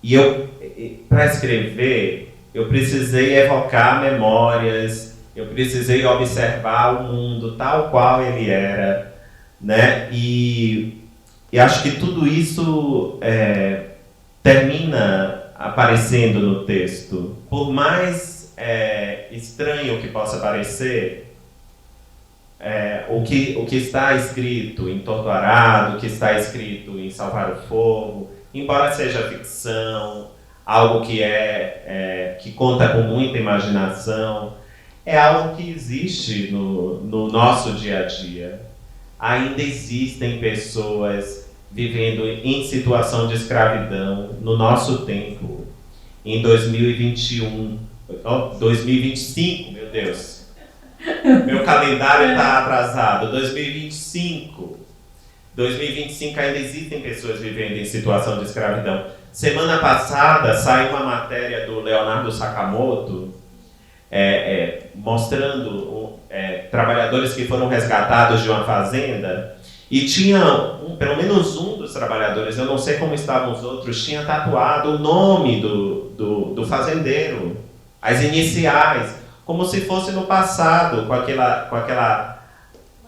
eu, para escrever, eu precisei evocar memórias, eu precisei observar o mundo tal qual ele era, né? E acho que tudo isso termina aparecendo no texto. Por mais estranho que possa parecer, o que está escrito em Torturado, o que está escrito em Salvar o Fogo, embora seja ficção, algo que conta com muita imaginação, é algo que existe no nosso dia a dia. Ainda existem pessoas vivendo em situação de escravidão no nosso tempo, em 2025, meu Deus. Meu calendário está atrasado. 2025 ainda existem pessoas vivendo em situação de escravidão. Semana passada saiu uma matéria do Leonardo Sakamoto mostrando trabalhadores que foram resgatados de uma fazenda e tinha pelo menos um dos trabalhadores, eu não sei como estavam os outros, tinha tatuado o nome do fazendeiro, as iniciais, como se fosse no passado, com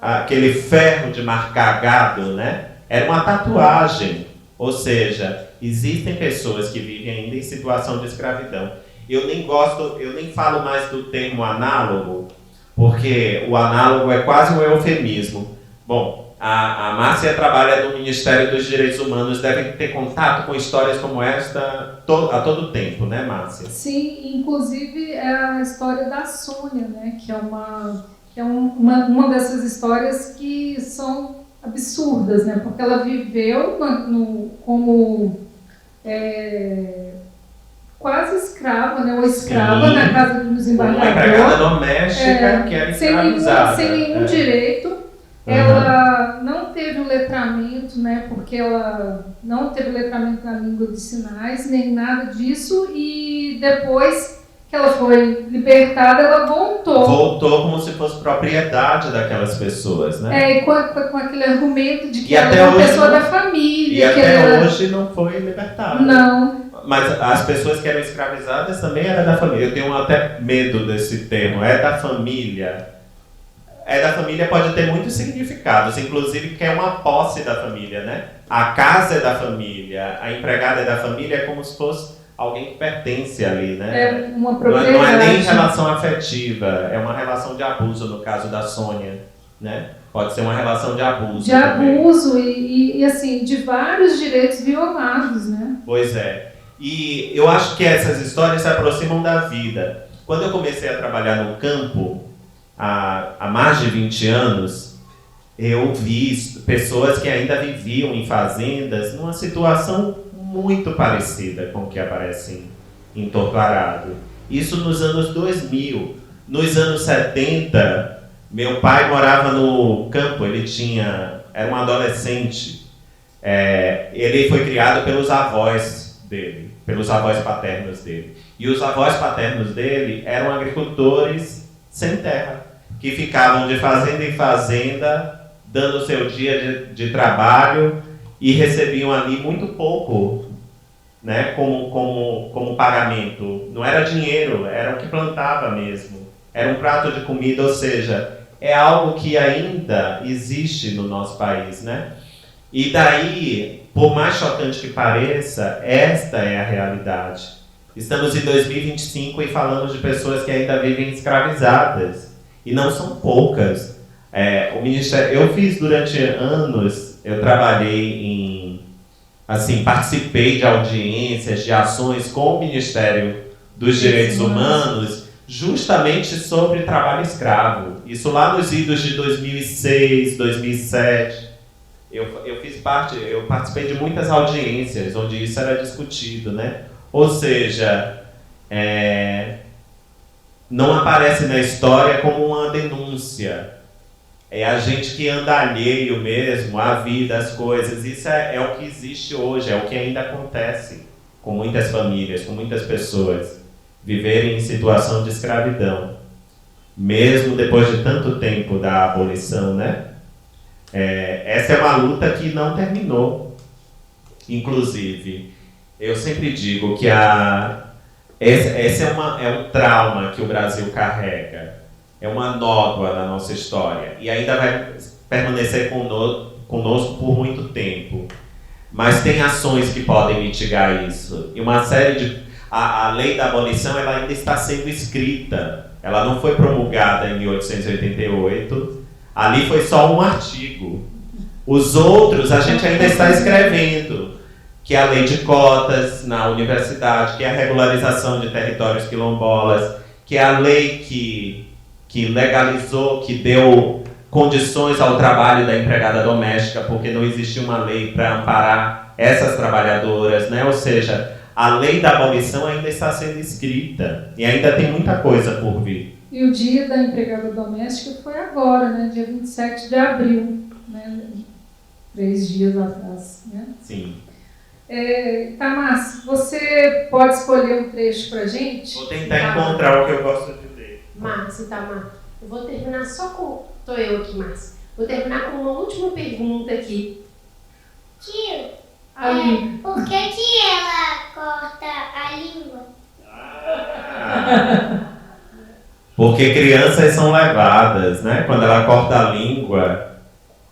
aquele ferro de marcar gado, né? Era uma tatuagem, ou seja, existem pessoas que vivem ainda em situação de escravidão. Eu nem falo mais do termo análogo, porque o análogo é quase um eufemismo. Bom, a Márcia trabalha no Ministério dos Direitos Humanos, deve ter contato com histórias como esta a todo tempo, né, Márcia? Sim, inclusive é a história da Sônia, né, que é uma dessas histórias que são absurdas, né, porque ela viveu como quase escrava, né, ou escrava. Sim, na casa do desembargador. Uma empregada doméstica que era escravizada. Sem nenhum direito. Ela não teve o letramento, né, porque ela não teve letramento na língua de sinais, nem nada disso, e depois que ela foi libertada, ela voltou. Voltou como se fosse propriedade daquelas pessoas, né? E com aquele argumento de que ela é uma pessoa da família. E até hoje não foi libertada. Não. Mas as pessoas que eram escravizadas também eram da família. Eu tenho até medo desse termo, da família. Da família pode ter muitos significados, inclusive que é uma posse da família, né? A casa é da família, a empregada é da família, é como se fosse alguém que pertence ali, né? É uma propriedade. Não é nem relação afetiva, é uma relação de abuso, no caso da Sônia, né? Pode ser uma relação de abuso. De abuso e assim, de vários direitos violados, né? Pois é. E eu acho que essas histórias se aproximam da vida. Quando eu comecei a trabalhar no campo, há mais de 20 anos, eu vi pessoas que ainda viviam em fazendas numa situação muito parecida com o que aparece em Torturado. Isso nos anos 2000. Nos anos 70, meu pai morava no campo, era um adolescente. Ele foi criado pelos avós dele, pelos avós paternos dele. E os avós paternos dele eram agricultores sem terra, que ficavam de fazenda em fazenda, dando o seu dia de trabalho e recebiam ali muito pouco, né, como pagamento. Não era dinheiro, era o que plantava mesmo. Era um prato de comida, ou seja, é algo que ainda existe no nosso país, né? E daí, por mais chocante que pareça, esta é a realidade. Estamos em 2025 e falamos de pessoas que ainda vivem escravizadas. E não são poucas. O Ministério, eu fiz durante anos, eu trabalhei participei de audiências, de ações com o Ministério dos Direitos Humanos, justamente sobre trabalho escravo. Isso lá nos idos de 2006, 2007. Eu participei de muitas audiências onde isso era discutido, né? Ou seja, não aparece na história como uma denúncia. É a gente que anda alheio mesmo à vida, às coisas. Isso é o que existe hoje, é o que ainda acontece com muitas famílias, com muitas pessoas viverem em situação de escravidão. Mesmo depois de tanto tempo da abolição, né? Essa é uma luta que não terminou. Inclusive, eu sempre digo que esse é um trauma que o Brasil carrega. É uma nódoa na nossa história e ainda vai permanecer conosco por muito tempo. Mas tem ações que podem mitigar isso. E uma série a lei da abolição ela ainda está sendo escrita. Ela não foi promulgada em 1888. Ali foi só um artigo. Os outros a gente ainda está escrevendo. Que é a lei de cotas na universidade, que é a regularização de territórios quilombolas, que é a lei que legalizou, que deu condições ao trabalho da empregada doméstica, porque não existia uma lei para amparar essas trabalhadoras, né? Ou seja, a lei da abolição ainda está sendo escrita e ainda tem muita coisa por vir. E o dia da empregada doméstica foi agora, né? Dia 27 de abril, né? 3 dias atrás, né? Sim. Tamás, você pode escolher um trecho para a gente? Vou tentar encontrar o que eu gosto de ler. Márcio, Tamás, eu vou terminar só com... Estou eu aqui, Márcio. Vou terminar com uma última pergunta aqui. Tio, Ali. por que ela corta a língua? Porque crianças são levadas, né? Quando ela corta a língua,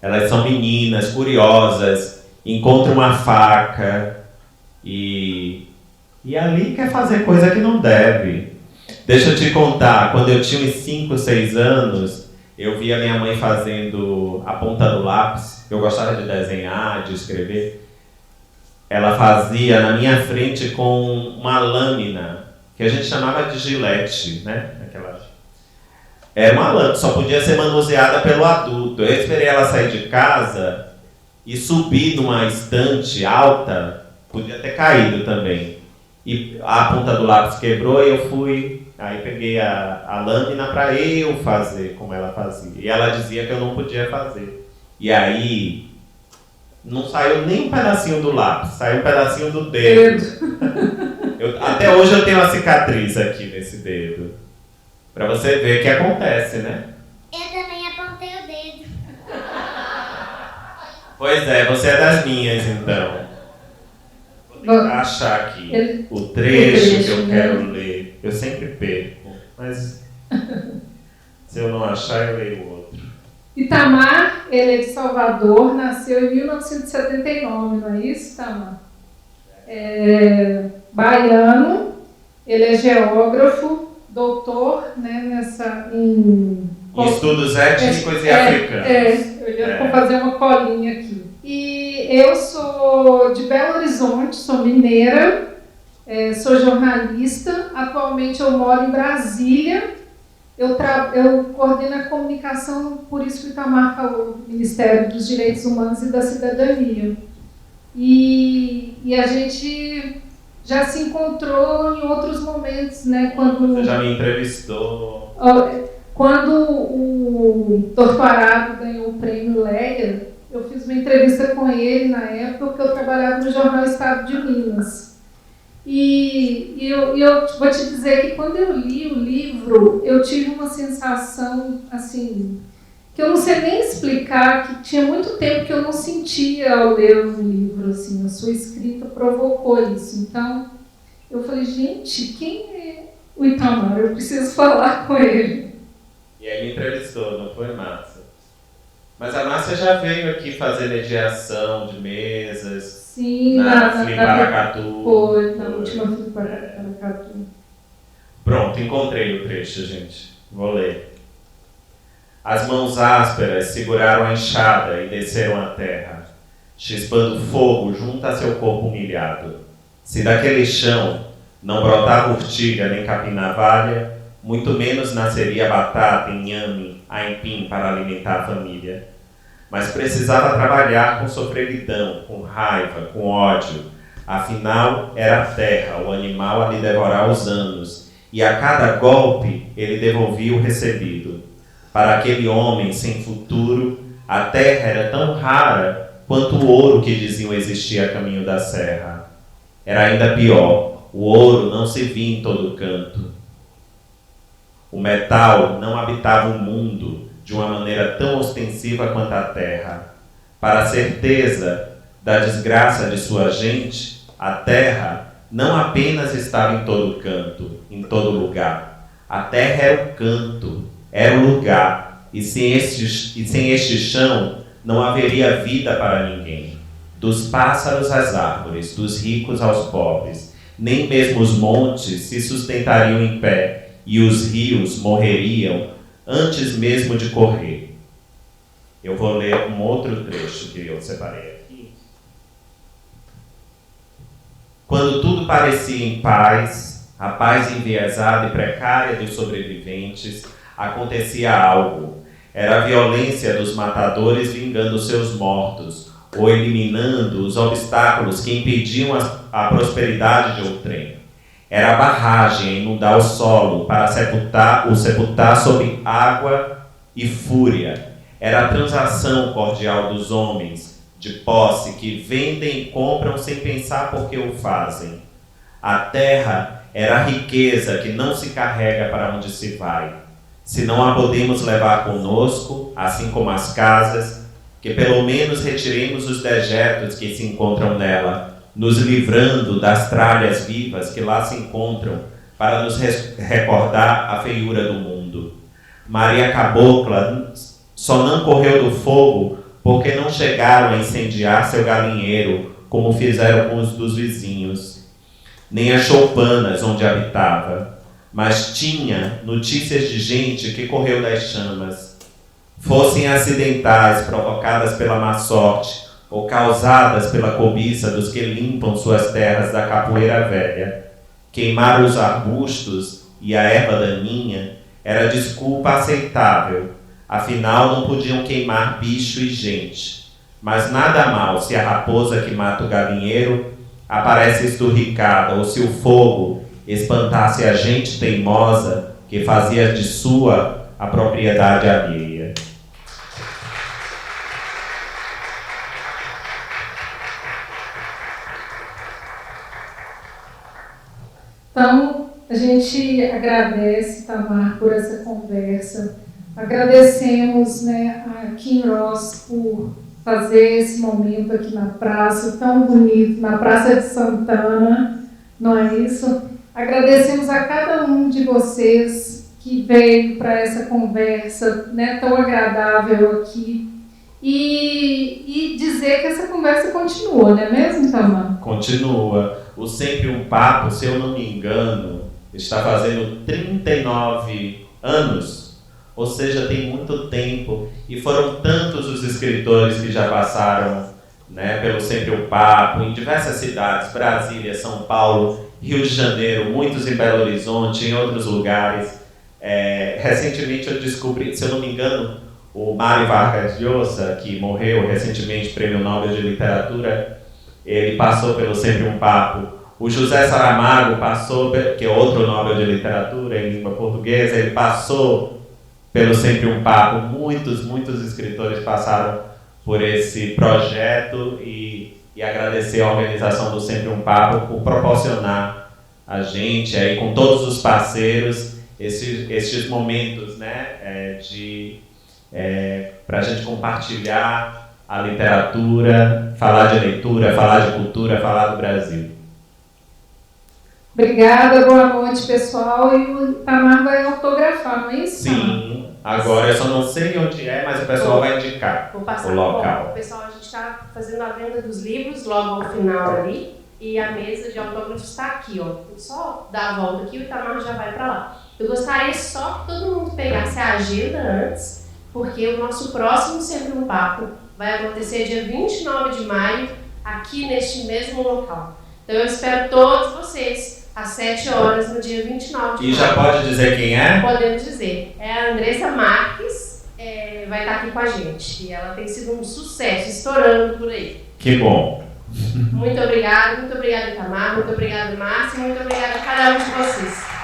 elas são meninas, curiosas, encontram uma faca e ali quer fazer coisa que não deve. Deixa eu te contar, quando eu tinha uns 5, 6 anos, eu via minha mãe fazendo a ponta do lápis. Eu gostava de desenhar, de escrever. Ela fazia na minha frente com uma lâmina, que a gente chamava de gilete, né? Era uma lâmina, só podia ser manuseada pelo adulto. Eu esperei ela sair de casa e subi numa estante alta, podia ter caído também. E a ponta do lápis quebrou e eu fui, aí peguei a lâmina para eu fazer como ela fazia. E ela dizia que eu não podia fazer. E aí, não saiu nem um pedacinho do lápis, saiu um pedacinho do dedo. Até hoje eu tenho uma cicatriz aqui nesse dedo. Para você ver o que acontece, né? Eu também apontei o dedo. Pois é, você é das minhas, então. Vou tentar achar aqui o trecho que eu quero ler. Eu sempre perco, mas se eu não achar, eu leio o outro. Itamar, ele é de Salvador, nasceu em 1979, não é isso, Itamar? Baiano, ele é geógrafo, doutor, né, em estudos étnicos e africanos. Eu ia fazer uma colinha aqui. E eu sou de Belo Horizonte, sou mineira, sou jornalista. Atualmente eu moro em Brasília eu coordeno a comunicação, por isso que o Itamar falou, do Ministério dos Direitos Humanos e da Cidadania. E a gente já se encontrou em outros momentos, né? Você já me entrevistou. Quando o Dr. Arado ganhou o prêmio Leia, eu fiz uma entrevista com ele na época, porque eu trabalhava no jornal Estado de Minas. E eu vou te dizer que quando eu li o livro, eu tive uma sensação, assim, que eu não sei nem explicar, que tinha muito tempo que eu não sentia ao ler um livro, assim, a sua escrita provocou isso. Então, eu falei, gente, quem é o Itamar? Eu preciso falar com ele. E aí me entrevistou, não foi, Márcia? Mas a Márcia já veio aqui fazer mediação de mesas. Sim, na Paracatu. Foi, na última Flim Paracatu. Pronto, encontrei o trecho, gente. Vou ler. As mãos ásperas seguraram a enxada e desceram a terra, chispando fogo junto a seu corpo humilhado. Se daquele chão não brotava urtiga nem capim-navalha, muito menos nasceria batata, inhame, aipim para alimentar a família. Mas precisava trabalhar com sofreguidão, com raiva, com ódio. Afinal, era a terra, o animal a lhe devorar os anos, e a cada golpe ele devolvia o recebido. Para aquele homem sem futuro, a terra era tão rara quanto o ouro que diziam existir a caminho da serra. Era ainda pior, o ouro não se via em todo canto. O metal não habitava o mundo de uma maneira tão ostensiva quanto a terra. Para a certeza da desgraça de sua gente, a terra não apenas estava em todo canto, em todo lugar. A terra era o canto, era o lugar, e sem este chão não haveria vida para ninguém. Dos pássaros às árvores, dos ricos aos pobres, nem mesmo os montes se sustentariam em pé, e os rios morreriam antes mesmo de correr. Eu vou ler um outro trecho que eu separei aqui. Quando tudo parecia em paz, a paz enviesada e precária dos sobreviventes, acontecia algo. Era a violência dos matadores vingando seus mortos, ou eliminando os obstáculos que impediam a prosperidade de outrem. Era a barragem a inundar o solo para o sepultar sob água e fúria. Era a transação cordial dos homens, de posse, que vendem e compram sem pensar por que o fazem. A terra era a riqueza que não se carrega para onde se vai. Se não a podemos levar conosco, assim como as casas, que pelo menos retiremos os dejetos que se encontram nela, nos livrando das tralhas vivas que lá se encontram, para nos recordar a feiura do mundo. Maria Cabocla só não correu do fogo porque não chegaram a incendiar seu galinheiro, como fizeram com os dos vizinhos, nem as choupanas onde habitava, mas tinha notícias de gente que correu das chamas, fossem acidentais, provocadas pela má sorte, ou causadas pela cobiça dos que limpam suas terras da capoeira velha. Queimar os arbustos e a erva daninha era desculpa aceitável, afinal não podiam queimar bicho e gente. Mas nada mal se a raposa que mata o galinheiro aparece esturricada, ou se o fogo espantasse a gente teimosa que fazia de sua a propriedade alheia. Então, a gente agradece, Itamar, por essa conversa. Agradecemos, né, a Kim Ross por fazer esse momento aqui na praça, tão bonito, na Praça de Santana, não é isso? Agradecemos a cada um de vocês que veio para essa conversa, né, tão agradável aqui. E dizer que essa conversa continua, não é mesmo, Itamar? Continua. O Sempre um Papo, se eu não me engano, está fazendo 39 anos, ou seja, tem muito tempo, e foram tantos os escritores que já passaram, né, pelo Sempre um Papo, em diversas cidades, Brasília, São Paulo, Rio de Janeiro, muitos em Belo Horizonte, em outros lugares, Recentemente eu descobri, se eu não me engano, o Mário Vargas Llosa, que morreu recentemente, Prêmio Nobel de Literatura, ele passou pelo Sempre um Papo. O José Saramago passou, que é outro Nobel de Literatura em língua portuguesa, ele passou pelo Sempre um Papo. Muitos escritores passaram por esse projeto e agradecer a organização do Sempre um Papo por proporcionar a gente, aí, com todos os parceiros, esses momentos, né, para a gente compartilhar a literatura, falar de leitura, falar de cultura, falar do Brasil. Obrigada, boa noite, pessoal. E o Itamar vai autografar, não é isso? Sim, agora eu só não sei onde é, mas o pessoal vai indicar o local. Bom, pessoal, a gente está fazendo a venda dos livros logo ao final ali, e a mesa de autógrafos está aqui, ó. Só dar a volta aqui, o Itamar já vai para lá. Eu gostaria só que todo mundo pegasse a agenda antes, porque o nosso próximo Sempre um Papo vai acontecer dia 29 de maio, aqui neste mesmo local. Então eu espero todos vocês às 7 horas no dia 29 de maio. E já pode dizer quem é? Podemos dizer. É a Andressa Marques, vai estar aqui com a gente. E ela tem sido um sucesso, estourando por aí. Que bom. Muito obrigada, Itamar, muito obrigada, Márcia, muito obrigada a cada um de vocês.